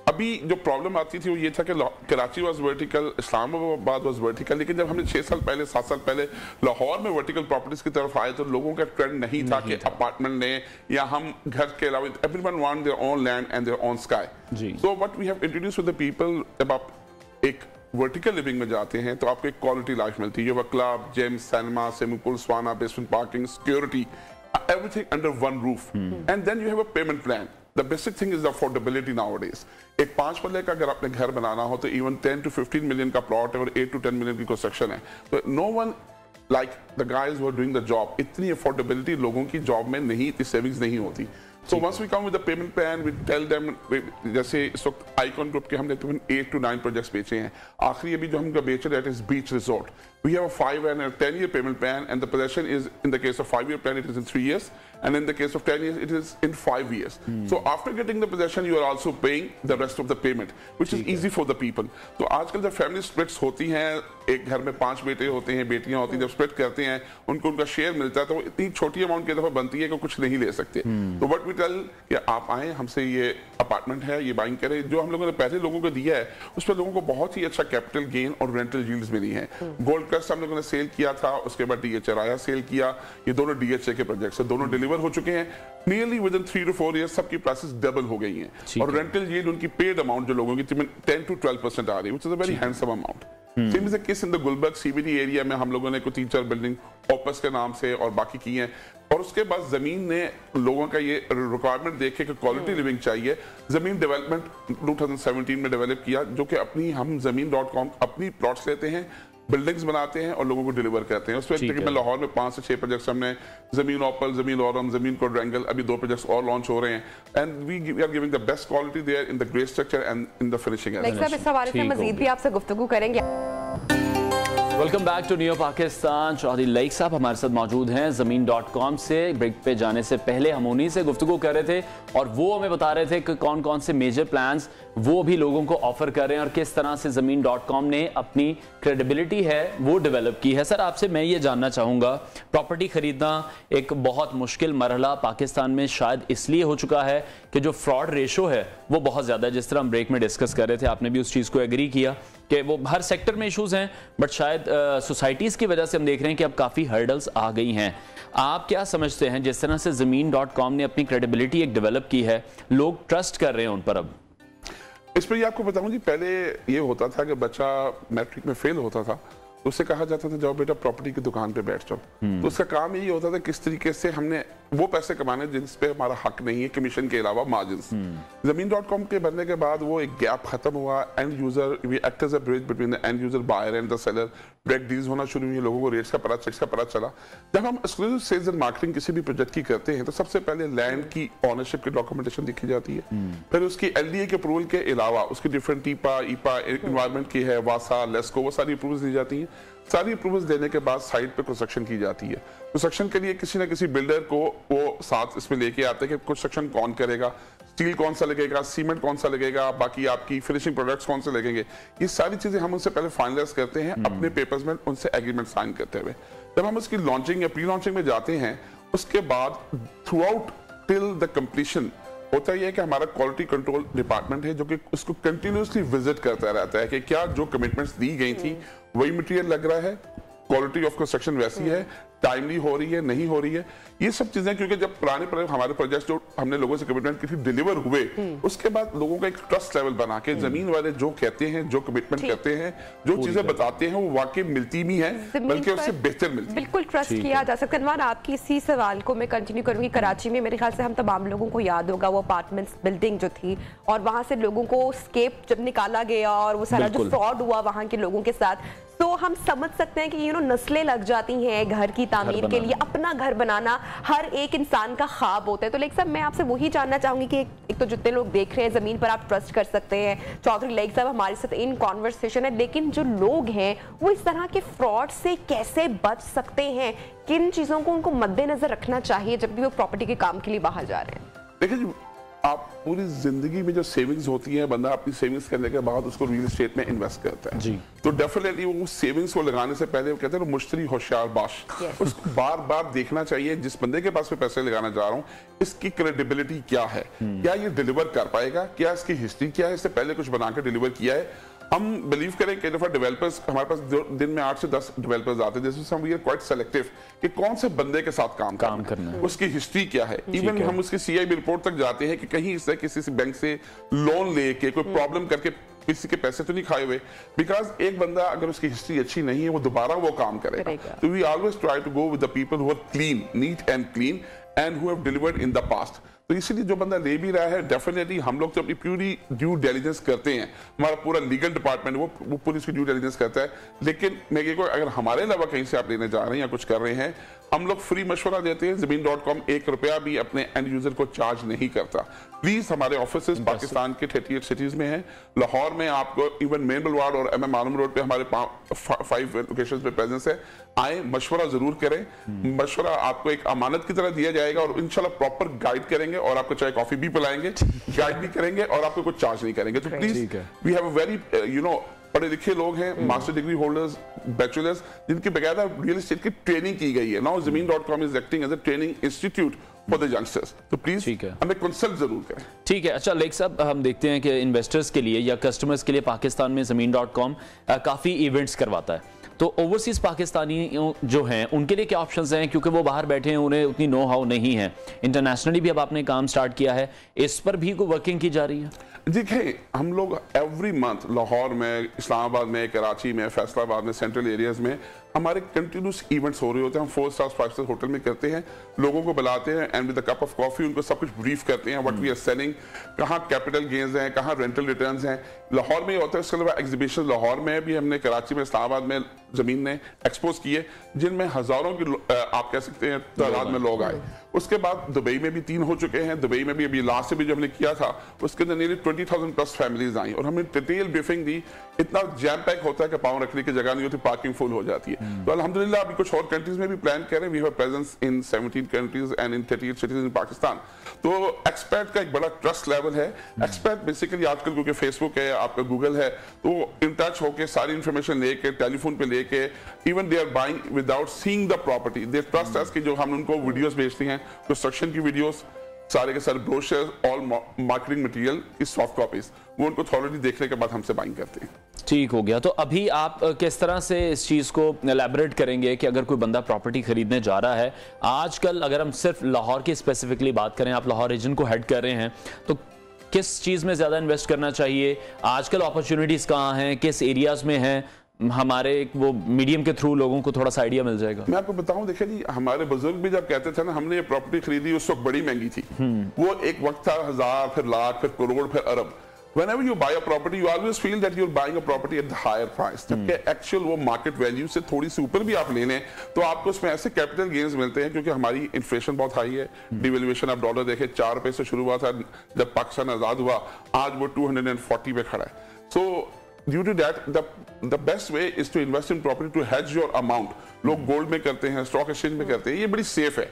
अभी जो प्रॉब्लम आती थी वो ये था कि Karachi was vertical, Islamabad was vertical, लेकिन जब हमने 6 साल पहले 7 साल पहले लाहौर में वर्टिकल प्रॉपर्टीज की तरफ आए तो लोगों का ट्रेंड नहीं था कि अपार्टमेंट लें या हम घर के अलावा, everyone want their own land and their own sky. So what we have introduced with the people, जब आप एक वर्टिकल लिविंग में जाते हैं तो आपको एक क्वालिटी लाइफ मिलती है। You have a club, gym, cinema, swimming pool, sauna, basement parking, security, everything under one roof, and then you have a payment plan. The basic thing is the affordability nowadays. एक 5 मरले का अगर आपने घर बनाना हो तो इवन 10 to 15 मिलियन का प्लॉट है और 8 to 10 मिलियन की कंस्ट्रक्शन है, तो no one like the guys who are doing the job, इतनी अफोर्डेबिलिटी लोगों की जॉब में नहीं, इतनी सेविंग्स नहीं होती। So once we come with the payment plan, we tell them, जैसे इस वक्त आइकॉन ग्रुप के हमने तकरीबन 8 to 9 प्रोजेक्ट्स बेचे हैं। आखिरी अभी जो हम बेच रहे हैं is beach resort. We have a 5 and a 10 year payment plan, and the possession is, in the case of 5 year plan, it is in 3 years, and in the case of 10 years, it is in 5 years. So after getting the possession, you are also paying the rest of the payment, which is easy for the people. तो आजकल जब फैमिली स्प्लिट्स होती हैं, एक घर में 5 बेटे होते हैं, बेटियां होती हैं, जब स्प्लिट करते हैं उनको उनका शेयर मिलता है तो इतनी छोटी अमाउंट की दफा बनती है कि कुछ नहीं ले सकते। तो व्हाट वी टेल कि आप आए, हमसे ये अपार्टमेंट है, ये बाइंग करें। जो हम लोगों ने पहले लोगों को दिया है उस पर लोगों को बहुत ही अच्छा कैपिटल गेन और रेंटल यील्ड्स मिली हैं। गोल्ड क्रेस्ट हम लोगों ने सेल किया था, उसके बाद डीएचए राया सेल किया, ये दोनों डीएचए के प्रोजेक्ट्स हैं, दोनों डिलीवर हो चुके हैं। Nearly within 3 to 4 years सबकी प्राइसेस डबल हो गई हैं और रेंटल यील्ड उनकी पेड अमाउंट जो लोगों की 10 to 12% आ रही है, which is a very handsome amount. Same is the case in the Gulberg CBD area में हम लोगों ने कुछ 3-4 बिल्डिंग ओपस के नाम से और बाकी की हैं, और उसके बाद जमीन ने लोगों का ये रिक्वायरमेंट देखे कि क्वालिटी लिविंग चाहिए, जमीन डेवलपमेंट 2017 में डेवलप किया, जो कि अपनी हम ज़मीन.com अपनी प्लॉट्स लेते हैं, बिल्डिंग्स बनाते हैं और लोगों को डिलीवर करते हैं। उसमें तकरीबन लाहौर में 5 से 6 प्रोजेक्ट्स हमने, जमीन ओपल, जमीन औरम, जमीन कोड्रेंगल, अभी 2 प्रोजेक्ट्स और लॉन्च हो रहे हैं, and we are giving the best quality there in the grey structure and in the finishing edge. इस हवाले से मजीद भी आपसे गुफ्तगू करेंगे। Welcome back to new Pakistan. Chaudhry Laeeq sahab हमारे साथ मौजूद हैं ज़मीन.com से। ब्रेक पे जाने से पहले हम उन्हीं से गुफ्तगू कर रहे थे और वो हमें बता रहे थे कि कौन कौन से मेजर प्लान्स वो भी लोगों को ऑफर कर रहे हैं और किस तरह से ज़मीन.com ने अपनी क्रेडिबिलिटी है वो डेवलप की है। सर आपसे मैं ये जानना चाहूँगा, प्रॉपर्टी खरीदना एक बहुत मुश्किल मरहला पाकिस्तान में शायद इसलिए हो चुका है कि जो फ्रॉड रेशो है वो बहुत ज़्यादा है। जिस तरह हम ब्रेक में डिस्कस कर रहे थे, आपने भी उस चीज़ को एग्री किया कि वो हर सेक्टर में इश्यूज हैं, बट शायद सोसाइटीज़ की वजह से हम देख रहे हैं कि अब काफ़ी हर्डल्स आ गई हैं। आप क्या समझते हैं जिस तरह से ज़मीन.com ने अपनी क्रेडिबिलिटी एक डेवलप की है, लोग ट्रस्ट कर रहे हैं उन पर? अब इस पर आपको बताऊं जी, पहले ये होता था कि बच्चा मैट्रिक में फेल होता था तो उससे कहा जाता था जाओ बेटा प्रॉपर्टी की दुकान पे बैठ जाओ। तो उसका काम यही होता था किस तरीके से हमने वो पैसे कमाने जिस पे हमारा हक नहीं है, कमीशन के अलावा मार्जिन। ज़मीन.com के बनने के बाद वो एक गैप खत्म हुआ। End user, we act as a bridge between the end user, buyer and the seller. Direct deals होना शुरू हुई, लोगों को रेट्स का पता चला। जब हम एक्सक्लूसिव सेल्स एंड मार्केटिंग किसी भी प्रोजेक्ट की करते हैं तो सबसे पहले लैंड की ऑनरशिप की डॉक्यूमेंटेशन देखी जाती है, फिर उसकी एलडीए के अप्रूवल के अलावा उसकी डिफरेंट टीपा, ईपा, एनवायरमेंट की है, वासा, लेस्को, वो सारी अप्रूवल्स दी जाती हैं। सारी अप्रूवल्स देने के बाद साइट पे कंस्ट्रक्शन की जाती है। कंस्ट्रक्शन के लिए किसी ना किसी बिल्डर को वो साथ इसमें लेके आते हैं कि कंस्ट्रक्शन कौन करेगा, स्टील कौन सा लगेगा, सीमेंट कौन सा लगेगा, बाकी आपकी फिनिशिंग प्रोडक्ट्स कौन से लगेंगे, ये सारी चीजें हम उनसे पहले फाइनलाइज करते हैं अपने पेपर्स में, उनसे एग्रीमेंट साइन करते हुए। जब हम उसकी लॉन्चिंग या प्री लॉन्चिंग में जाते हैं, उसके बाद through out till the completion होता यह है कि हमारा क्वालिटी कंट्रोल डिपार्टमेंट है जो कि उसको कंटिन्यूसली विजिट करता रहता है कि क्या जो कमिटमेंट्स दी गई थी वही मटेरियल लग रहा है, क्वालिटी ऑफ कंस्ट्रक्शन वैसी है, टाइमली हो रही है, नहीं हो रही है। ये सब चीजें, क्योंकि जब पुराने हमारे प्रोजेक्ट जो हमने लोगों से कमिटमेंट की थी डिलीवर हुए, उसके बाद लोगों का एक ट्रस्ट लेवल बना के जमीन वाले जो कहते हैं, जो कमिटमेंट करते हैं, जो चीजें बताते हैं, वो वाकई मिलती भी है, बल्कि उससे बेहतर मिलती है। बिल्कुल ट्रस्ट किया जा सकता है। अनवर, आपकी इसी सवाल को मैं कंटिन्यू करूंगी। कराची में मेरे ख्याल से हम तमाम लोगों को याद होगा वो अपार्टमेंट्स बिल्डिंग जो थी, और वहां से लोगों को स्केप जब निकाला गया और वो सारा जो फ्रॉड हुआ वहां के लोगों के साथ, तो हम समझ सकते हैं कि नस्लें लग जाती हैं घर की तामीर के लिए। अपना घर बनाना हर एक इंसान का ख्वाब होता है। तो लेक साहब, मैं आपसे वही जानना चाहूंगी कि एक तो जितने लोग देख रहे हैं, जमीन पर आप ट्रस्ट कर सकते हैं, चौधरी लेक साहब हमारे साथ इन कॉन्वर्सेशन है, लेकिन जो लोग हैं वो इस तरह के फ्रॉड से कैसे बच सकते हैं? किन चीजों को उनको मद्देनजर रखना चाहिए जब भी वो प्रॉपर्टी के काम के लिए बाहर जा रहे हैं? देखिए, आप पूरी जिंदगी में जो सेविंग्स होती है, बंदा अपनी सेविंग्स करने के बाद उसको रियल एस्टेट में इन्वेस्ट करता है जी। तो डेफिनेटली वो सेविंग्स को लगाने से पहले वो कहते हैं मुश्तरी होशियार बाश, उसको बार बार देखना चाहिए जिस बंदे के पास मैं पैसे लगाना चाह रहा हूँ, इसकी क्रेडिबिलिटी क्या है, क्या ये डिलीवर कर पाएगा, क्या इसकी हिस्ट्री क्या है, इससे पहले कुछ बना के डिलीवर किया है। हम बिलीव करें कई दफा डेवलपर्स, हमारे पास दिन में 8 से 10 डेवलपर्स आते हैं, जिसमें हम वी आर क्वाइट सेलेक्टिव कि कौन से बंदे के साथ काम करना है, उसकी हिस्ट्री क्या है। इवन हम उसकी CIB रिपोर्ट तक जाते हैं कि कहीं इससे किसी से बैंक से लोन लेके कोई प्रॉब्लम करके किसी के पैसे तो नहीं खाए हुए, बिकॉज एक बंदा अगर उसकी हिस्ट्री अच्छी नहीं है वो दोबारा वो काम करेगा। तो we always try to go with the people who are clean, neat and clean and who have delivered in the past. तो इसीलिए जो बंदा ले भी रहा है, डेफिनेटली हम लोग तो अपनी पूरी ड्यू डिलिजेंस करते हैं, हमारा पूरा लीगल डिपार्टमेंट वो पुलिस की ड्यू डिलिजेंस करता है। लेकिन मैं ये अगर हमारे अलावा कहीं से आप लेने जा रहे हैं या कुछ कर रहे हैं, हम लोग फ्री मशवरा देते हैं। Zameen.com 1 रुपया भी अपने एंड यूजर को चार्ज नहीं करता। प्लीज, हमारे ऑफिसेस पाकिस्तान के 38 सिटीज में हैं। लाहौर में आपको इवन मेन बुलवार्ड और MM आलम रोड पे हमारे 5 लोकेशंस पे प्रेजेंस है। आए, मशवरा जरूर करें। मशवरा आपको एक अमानत की तरह दिया जाएगा और इंशाल्लाह प्रॉपर गाइड करेंगे और आपको चाय कॉफी भी पिलाएंगे, गाइड भी करेंगे और आपको कुछ चार्ज नहीं करेंगे। तो please, we have a very पढ़े लिखे लोग हैं, मास्टर डिग्री होल्डर्स, बैचलर्स, जिनकी बकायदा रियल एस्टेट की ट्रेनिंग की गई है। Now Zameen.com is acting as a training institute for the youngsters. तो प्लीज हमें कंसल्ट जरूर करें। ठीक है। अच्छा लेक साहब, हम देखते हैं कि इन्वेस्टर्स के लिए या कस्टमर्स के लिए पाकिस्तान में Zameen.com काफी इवेंट्स करवाता है, तो ओवरसीज पाकिस्तानी जो हैं उनके लिए क्या ऑप्शंस हैं? क्योंकि वो बाहर बैठे हैं, उन्हें उतनी नो हाउ नहीं है। इंटरनेशनली भी अब आपने काम स्टार्ट किया है, इस पर भी कोई वर्किंग की जा रही है? देखिए, हम लोग एवरी मंथ लाहौर में, इस्लामाबाद में, कराची में, फैसलाबाद में, सेंट्रल एरियाज में हमारे कंटिन्यूस इवेंट्स हो रहे होते हैं। हम 4 स्टार 5 स्टार होटल में करते हैं, लोगों को बुलाते हैं and with a cup of coffee उनको सब कुछ ब्रीफ करते हैं, व्हाट वी आर सेलिंग, कहाँ कैपिटल गेन्स हैं, कहाँ रेंटल रिटर्न्स हैं। लाहौर में होता है। इसके अलावा एग्जीबिशन लाहौर में भी हमने, कराची में, इस्लामाबाद में ज़मीन ने एक्सपोज किए, जिनमें हजारों की आप कह सकते हैं तादाद में लोग आए। उसके बाद दुबई में भी 3 हो चुके हैं। दुबई में भी अभी लास्ट से भी जो हमने किया था उसके अंदर नियरली 20,000 प्लस फैमिलीज आई और हमने डिटेल ब्रीफिंग दी। इतना जैम पैक होता है कि पाँव रखने की जगह नहीं होती, पार्किंग फुल हो जाती है। तो अल्हम्दुलिल्लाह अभी कुछ और कंट्रीज में भी प्लान कर रहे हैं। We have presence in 17 countries and in 38 cities in Pakistan. तो एक्सपर्ट का एक बड़ा ट्रस्ट लेवल है। एक्सपर्ट बेसिकली आजकल क्योंकि फेसबुक है, आपका गूगल है, तो इन टच होकर सारी इंफॉर्मेशन लेके, टेलीफोन पे लेके, even they are buying without seeing the property. They trust us कि जो हम उनको वीडियोस भेजते हैं, कंस्ट्रक्शन की वीडियोस, सारे के सारे ब्रोशर, ऑल मार्केटिंग मटेरियल की सॉफ्ट कॉपीज, वो उनको थॉरली देखने के बाद हमसे बाइंग करते हैं। ठीक हो गया। तो अभी आप किस तरह से इस चीज को एलैबोरेट करेंगे कि अगर कोई बंदा प्रॉपर्टी खरीदने जा रहा है आजकल, अगर हम सिर्फ लाहौर की स्पेसिफिकली बात करें, आप लाहौर रीजन को हेड कर रहे हैं, तो किस चीज में ज्यादा इन्वेस्ट करना चाहिए आजकल? अपॉर्चुनिटीज कहाँ हैं, किस एरियाज में हैं? हमारे वो मीडियम के थ्रू लोगों को थोड़ा सा आइडिया मिल जाएगा। मैं आपको बताऊं, देखिए जी, हमारे बुजुर्ग भी जब कहते थे ना हमने ये प्रॉपर्टी खरीदी उस वक्त बड़ी महंगी थी, वो एक वक्त था 1000, फिर लाख, फिर करोड़, फिर अरब। Whenever you buy a property, you always feel that you're buying a property at the higher price. जबकि एक्चुअल वो मार्केट वैल्यू से थोड़ी सी ऊपर भी आप ले लें तो आपको उसमें ऐसे कैपिटल गेन्स मिलते हैं, क्योंकि हमारी इन्फ्लेशन बहुत हाई है। डिवेल्यूएशन, आप डॉलर देखें 4 रुपए से शुरू हुआ था जब पाकिस्तान आजाद हुआ, आज वो 240 पे खड़ा है। So due to that the best way is to invest in property to hedge your amount. लोग गोल्ड में करते हैं, स्टॉक एक्सचेंज में करते हैं, ये बड़ी सेफ है।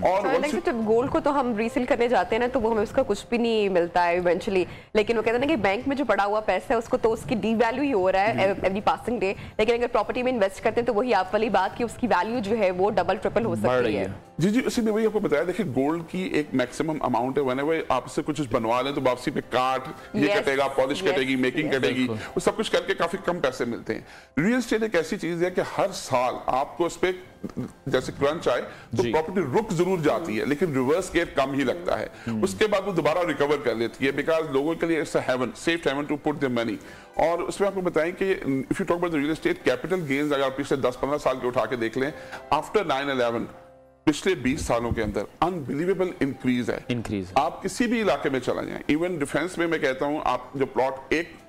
और जब गोल्ड को तो हम रीसेल करने जाते हैं ना, तो वो हमें उसका कुछ भी नहीं मिलता है इवेंचुअली, लेकिन वो कहते हैं ना कि बैंक में जो पड़ा हुआ पैसा है उसको तो उसकी डीवैल्यू ही हो रहा है एवरी पासिंग डे। लेकिन अगर प्रॉपर्टी में इन्वेस्ट करते हैं तो वही आप वाली बात कि उसकी वैल्यू जो है वो डबल ट्रिपल हो सकती है। जी जी, इसीलिए वही आपको बताया, देखिए गोल्ड की एक मैक्सिमम अमाउंट है, व्हेनेवर आपसे कुछ बनवा लें तो वापसी पे काट ये कटेगा, पॉलिश कटेगी, मेकिंग कटेगी, वो सब कुछ करके काफी कम पैसे मिलते हैं। रियल एस्टेट एक ऐसी चीज है कि हर साल आपको उस पे जैसे क्रंच आए तो प्रॉपर्टी रुक जरूर जाती है, लेकिन रिवर्स गेट कम ही लगता है। उसके बाद वो दोबारा रिकवर कर लेती है, बिकॉज लोगों के लिए it's a haven, safe haven to put their money. और उसमें आपको बताएं कि if you talk about the real estate capital gains, अगर आप पिछले 10-15 साल के उठा के देख लें, आफ्टर 9/11 पिछले 20 सालों के अंदर अनबिलीवेबल इंक्रीज है। आप किसी भी इलाके में चला जाएं, इवन डिफेंस में मैं कहता हूं, आप जो प्लॉट 1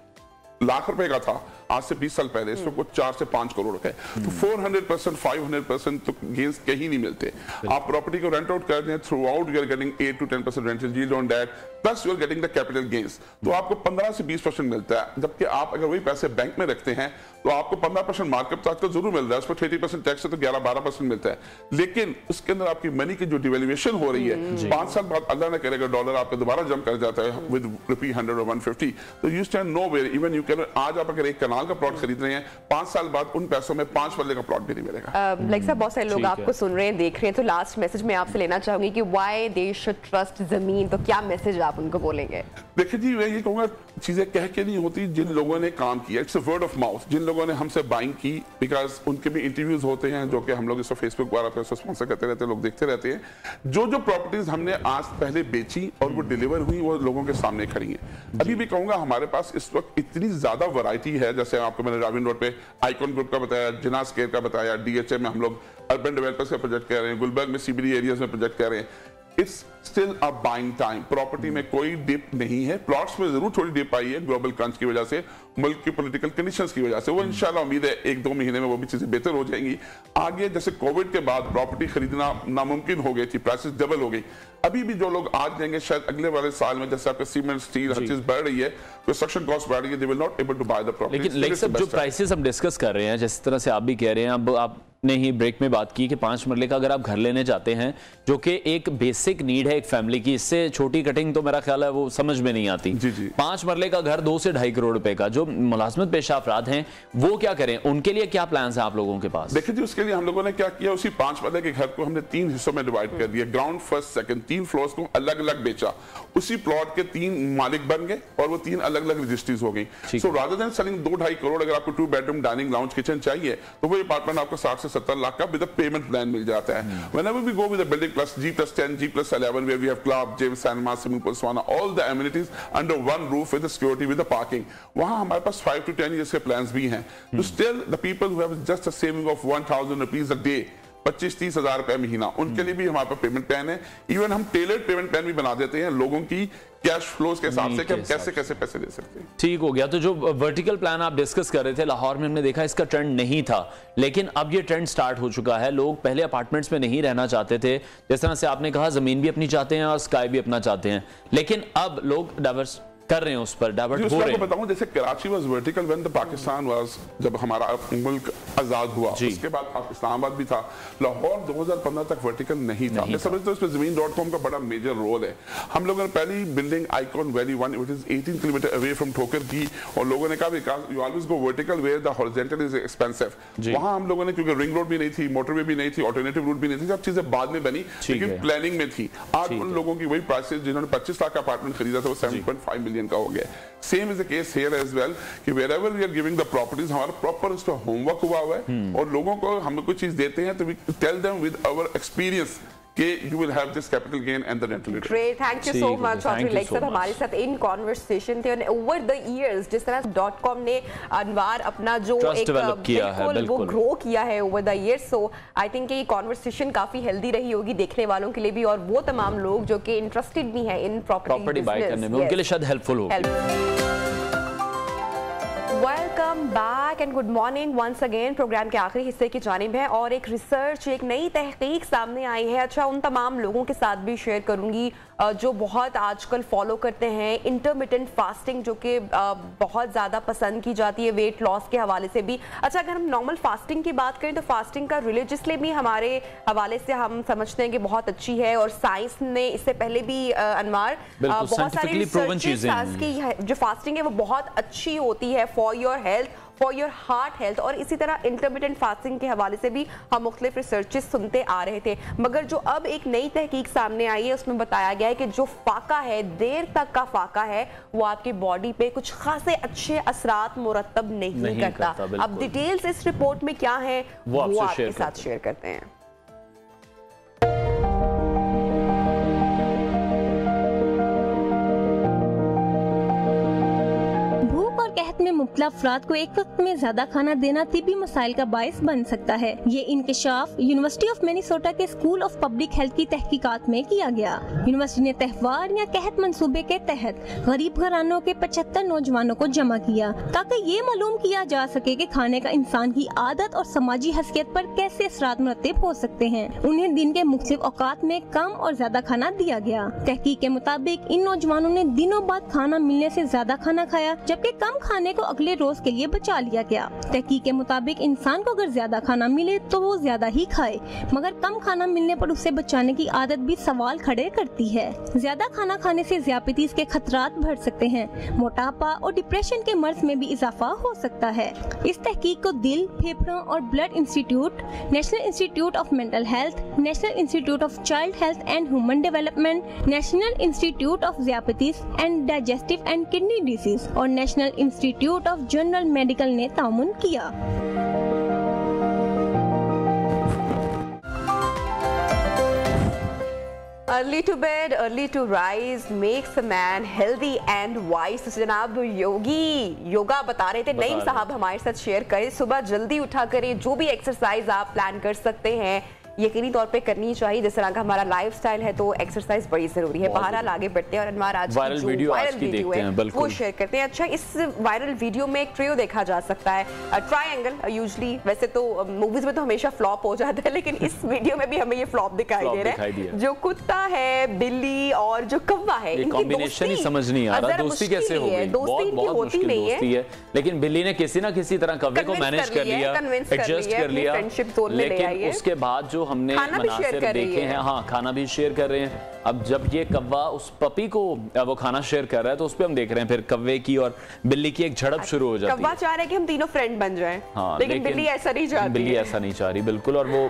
लाख रुपए का था आज से 20 साल पहले, इसको 4 से 5 करोड़ का है, तो 400%, 500% तो गेन्स कहीं नहीं मिलते। आप प्रॉपर्टी को रेंट आउट कर रहे हैं, throughout you are getting 8 to 10% rental yield on that, plus you are getting the capital gains, तो आपको 15 से 20% मिलता है। जबकि आप अगर वही पैसे बैंक में रखते हैं तो आपको 15% मार्कअप तो आपको जरूर मिल रहा है, उस पर 30% टैक्स है तो 11-12% मिलता है, लेकिन उसके अंदर आपकी मनी की जो डिवेल्युएशन हो रही है, 5 साल बाद अल्लाह न करेगा डॉलर आपका दोबारा जंप कर जाता है विद रुपी 100 or 150, तो you stand nowhere. Even you can, आज आप अगर एक कनाल का प्लॉट खरीद रहे हैं, 5 साल बाद उन पैसों में 5 मरले का प्लॉट भी नहीं मिलेगा। लाइक सर, बहुत सारे लोग आपको सुन रहे हैं, देख रहे हैं, तो लास्ट मैसेज मैं आपसे लेना चाहूंगी कि व्हाई दे शुड ट्रस्ट जमीन, तो क्या मैसेज आप उनको बोलेंगे? देखिए जी, मैं ये कहूंगा चीजें कह के नहीं होती, जिन लोगों ने काम किया, it's a word of mouth, जिन लोगों ने हमसे बाइंग की, बिकॉज उनके भी इंटरव्यूज होते हैं जो कि हम लोग इस फेसबुक द्वारा पे स्पॉन्सर करते रहते हैं, लोग देखते रहते हैं। जो प्रॉपर्टीज हमने आज पहले बेची और वो डिलीवर हुई, वो लोगों के सामने खड़ी हैं। अभी भी कहूंगा हमारे पास इस वक्त इतनी ज्यादा वैरायटी है, जैसे आपको मैंने राविन रोड पे आइकॉन ग्रुप का बताया, जिनास केयर का बताया, डीएचए में हम लोग अर्बन डेवलपर्स का प्रोजेक्ट कर रहे हैं, गुलबर्ग में सीबीडी एरियाज में प्रोजेक्ट कर रहे हैं। It's still a buying time, property में कोई डिप नहीं है, प्लॉट्स में जरूर थोड़ी डिप आई है ग्लोबल क्रंच की वजह से, मुल्क की पॉलिटिकल कंडीशंस की वजह से, वो इंशाल्लाह उम्मीद है 1-2 महीने में वो भी चीजें बेहतर हो जाएंगी। आगे जैसे कोविड के बाद प्रॉपर्टी खरीदना नामुमकिन हो गई थी, प्राइसेस डबल हो गई, अभी भी जो लोग आज जाएंगे शायद अगले वाले साल में, जैसे आपका सीमेंट, स्टील, हर चीज बढ़ रही है, कंस्ट्रक्शन कॉस्ट बढ़ रही है, they will not able to buy the property. लेकिन सब जो प्राइसेस हम डिस्कस कर रहे हैं, जिस तरह से आप भी कह रहे हैं, अब आपने ही ब्रेक में बात की कि 5 मरले का अगर आप घर लेने जाते हैं, जो कि एक बेसिक नीड है एक फैमिली की, इससे छोटी कटिंग तो मेरा ख्याल है वो समझ में नहीं आती। 5 मरले का घर 2 से 2.5 करोड़ रुपए का, जो मुलाजमत पेशा अफराद हैं वो क्या करें, उनके लिए क्या प्लान है आप लोगों के पास? देखिए जी, उसके लिए हम लोगों ने क्या किया, उसी 5 मरले के घर को हमने 3 हिस्सों में डिवाइड कर दिया, ग्राउंड, फर्स्ट, सेकंड, 3 फ्लोर्स को अलग अलग बेचा, उसी प्लॉट के 3 मालिक बन गए और वो 3 अलग अलग रजिस्ट्रीज हो गई। So rather than selling 2-2.5 crore, अगर आपको 2 बेडरूम डाइनिंग लाउंज किचन चाहिए तो वो अपार्टमेंट आपको 60 से 70 लाख का विद अ पेमेंट प्लान मिल जाता है। Whenever we go with a building plus G+10, G+11, where we have club, gym, cinema, swimming pool, sauna, all the amenities under one roof with the security, with the parking, वहाँ हमारे पास 5 to 10 years के plans भी हैं। तो still the people who have just a saving of 1,000 rupees a day, 25-30 हजार रुपए महीना, उनके लिए भी हमारे पास पेमेंट प्लान है। इवन हम टेलर्ड पेमेंट प्लान भी बना देते हैं लोगों की कैश फ्लोज के हिसाब से कि हम कैसे कैसे पैसे दे सकते हैं। ठीक हो गया। तो जो वर्टिकल प्लान आप डिस्कस कर रहे थे, लाहौर में हमने देखा इसका ट्रेंड नहीं था, लेकिन अब ये ट्रेंड स्टार्ट हो चुका है। लोग पहले अपार्टमेंट्स में नहीं रहना चाहते थे, जिस तरह से आपने कहा जमीन भी अपनी चाहते हैं और स्काई भी अपना चाहते हैं, लेकिन अब लोग डाइवर्स कर रहे हैं, उस पर डाइवर्ट हो रहे हैं। बताऊं, जैसे Karachi was vertical when the Pakistan was, जब हमारा मुल्क आजाद हुआ, उसके बाद इस्लामाबाद भी था, लाहौर 2015 तक वर्टिकल नहीं था। मैं समझता हूं इसमें ज़मीन.com का बड़ा मेजर रोल है। हम लोगों ने पहली building icon valley 1 which is 18 kilometre away from Thokar की, और लोगों ने कहा because you always go vertical where the horizontal is expensive. वहां हम लोगों ने, क्योंकि रिंग रोड भी नहीं थी, मोटरवे भी नहीं थी, ऑल्टरनेटिव रूट भी नहीं थी, सब चीजें बाद में बनी, लेकिन प्लानिंग में थी। आज उन लोगों की वही प्राइसेस जिन्होंने 25 लाख का अपार्टमेंट खरीदा था वो 7.5 मिलियन का हो गया। Same is the case here as well कि wherever we are giving the properties, हमारा प्रॉपर इस पर होमवर्क हुआ है, और लोगों को हम कोई चीज देते हैं तो we tell them with our experience कि you will have this capital gain and the rental return. Great, thank you so much Chaudhry Laeeq sir, हमारे साथ इन कॉन्वर्सेशन थे। ओवर द इयर्स जिस तरह .com ने अनवार अपना जो एक बिल्कुल वो ग्रो किया है over the years, so I think ये कॉन्वर्सेशन काफी हेल्दी रही होगी देखने वालों के लिए भी, और वो तमाम लोग जो कि इंटरेस्टेड भी हैं इन प्रॉपर्टी बाय करने में, उनके लिए शायद हेल्पफुल हो। Welcome back and good morning once again. Programme के आखिरी हिस्से की जानिब है और एक रिसर्च, एक नई तहकीक सामने आई है। अच्छा, उन तमाम लोगों के साथ भी शेयर करूंगी जो बहुत आजकल फॉलो करते हैं इंटरमिटेंट फास्टिंग, जो कि बहुत ज़्यादा पसंद की जाती है वेट लॉस के हवाले से भी। अच्छा, अगर हम नॉर्मल फास्टिंग की बात करें तो फास्टिंग का रिलीजियसली भी हमारे हवाले से हम समझते हैं कि बहुत अच्छी है, और साइंस ने इससे पहले भी अनवार बहुत सारी रिसर्च की जो फास्टिंग है वो बहुत अच्छी होती है for your health, for your heart health. और इसी तरह इंटरमिटेंट फास्टिंग के हवाले से भी हम मुख्तलिफ रिसर्चेस सुनते आ रहे थे, मगर जो अब एक नई तहकीक सामने आई है उसमें बताया गया है कि जो फाका है, देर तक का फाका है, वो आपकी बॉडी पे कुछ खासे अच्छे असरात मुरतब नहीं करता। अब डिटेल्स इस रिपोर्ट में क्या है वो आपके साथ शेयर करते हैं। में मुब्तला अफराद को एक वक्त में ज्यादा खाना देना तिब्बी मसाइल का बायस बन सकता है। ये इंकशाफ यूनिवर्सिटी ऑफ मिनेसोटा के स्कूल ऑफ पब्लिक हेल्थ की तहकीकात में किया गया। यूनिवर्सिटी ने तहवार या कहत मंसूबे के तहत गरीब घरानों के 75 नौजवानों को जमा किया ताकि ये मालूम किया जा सके कि खाने का इंसान की आदत और समाजी हैसियत पर कैसे असरात मुरतब हो सकते हैं। उन्हें दिन के मुख्तलिफ औकात में कम और ज्यादा खाना दिया गया। तहकीक के मुताबिक इन नौजवानों ने दिनों बाद खाना मिलने से ज्यादा खाना खाया, जबकि कम खाने को अगले रोज के लिए बचा लिया गया। तहकीक के मुताबिक इंसान को अगर ज्यादा खाना मिले तो वो ज्यादा ही खाए, मगर कम खाना मिलने पर उसे बचाने की आदत भी सवाल खड़े करती है। ज्यादा खाना खाने से ज़ियादतीज़ के खतरात बढ़ सकते हैं। मोटापा और डिप्रेशन के मर्ज में भी इजाफा हो सकता है। इस तहकीक को दिल, फेफड़ों और blood institute, national institute of mental health, national institute of child health and human development, national institute of diabetes and digestive and kidney disease और national institute of general medical ने ताउन किया। Early to bed early to rise makes a man healthy and wise. जनाब योगा बता रहे थे, नईम साहब हमारे साथ शेयर करें। सुबह जल्दी उठा करें, जो भी एक्सरसाइज आप प्लान कर सकते हैं यकीनी तौर पे करनी चाहिए। जिस तरह का हमारा लाइफस्टाइल है तो एक्सरसाइज बड़ी जरूरी है। बहरहाल आगे बढ़ते हैं और अनवार आज वायरल वीडियो है वो शेयर करते हैं। अच्छा, इस वायरल वीडियो में एक ट्रियो देखा जा सकता है, ट्रायंगल। यूजुअली वैसे तो मूवीज में तो हमेशा फ्लॉप हो जाता है, लेकिन इस वीडियो में भी हमें ये फ्लॉप दिखाई दे रहा है। जो कुत्ता है, बिल्ली और जो कौवा है, इनकी कॉम्बिनेशन ही समझ नहीं आ रहा। दोस्ती कैसे हो गई? बहुत मुश्किल दोस्ती है, लेकिन बिल्ली ने किसी ना किसी तरह कौवे को मैनेज कर लिया, एडजस्ट कर लिया। लेकिन उसके बाद जो हमने मनासिर देखे हैं, हाँ, खाना भी शेयर कर रहे हैं। अब जब ये कौवा उस पपी को वो खाना शेयर कर रहा है तो उस पे हम देख रहे हैं फिर कौवे की और बिल्ली की एक झड़प शुरू हो जाती है। कौवा चाह रहा है कि हम तीनों फ्रेंड बन जाएं, हाँ, लेकिन बिल्ली ऐसा नहीं चाहती। बिल्ली ऐसा नहीं चाह रही, बिल्कुल। और वो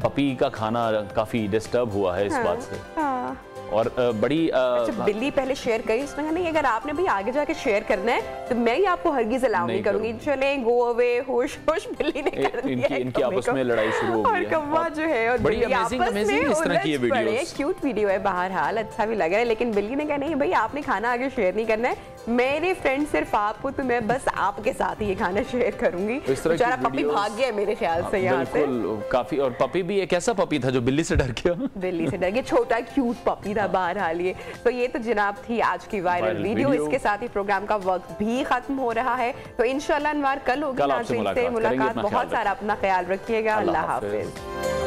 पपी का खाना काफी डिस्टर्ब हुआ है इस बात से। और बड़ी अच्छा, बिल्ली पहले शेयर करी, उसने कहा नहीं, अगर आपने भी आगे जाके शेयर करना है तो मैं ही आपको हरगिज़ अलाउ नहीं करूंगी। चले गो अवे, होश होश। बिल्ली ने कर दिया, इनकी आपस में लड़ाई शुरू हो गई और कौवा जो है और बड़ी अमेजिंग इस तरह की ये वीडियोस, क्यूट वीडियो है, बहरहाल अच्छा भी लग रहा है। लेकिन बिल्ली ने कहा नहीं भाई, आपने खाना आगे शेयर नहीं करना है, मेरे फ्रेंड सिर्फ आपको, तो मैं बस आपके साथ ही ये खाना शेयर करूंगी। बेचारा पपी भाग गया मेरे ख्याल से यहाँ से काफी। और पपी भी एक ऐसा पपी था जो बिल्ली से डर गया, बिल्ली से डर गया, छोटा क्यूट पपी था बहरहाल ये। तो ये तो जनाब थी आज की वायरल वीडियो। इसके साथ ही प्रोग्राम का वक्त भी खत्म हो रहा है, तो इंशाल्लाह अनवार कल होगी नाज़रीन से मुलाकात। बहुत सारा अपना ख्याल रखिएगा। अल्लाह हाफिज।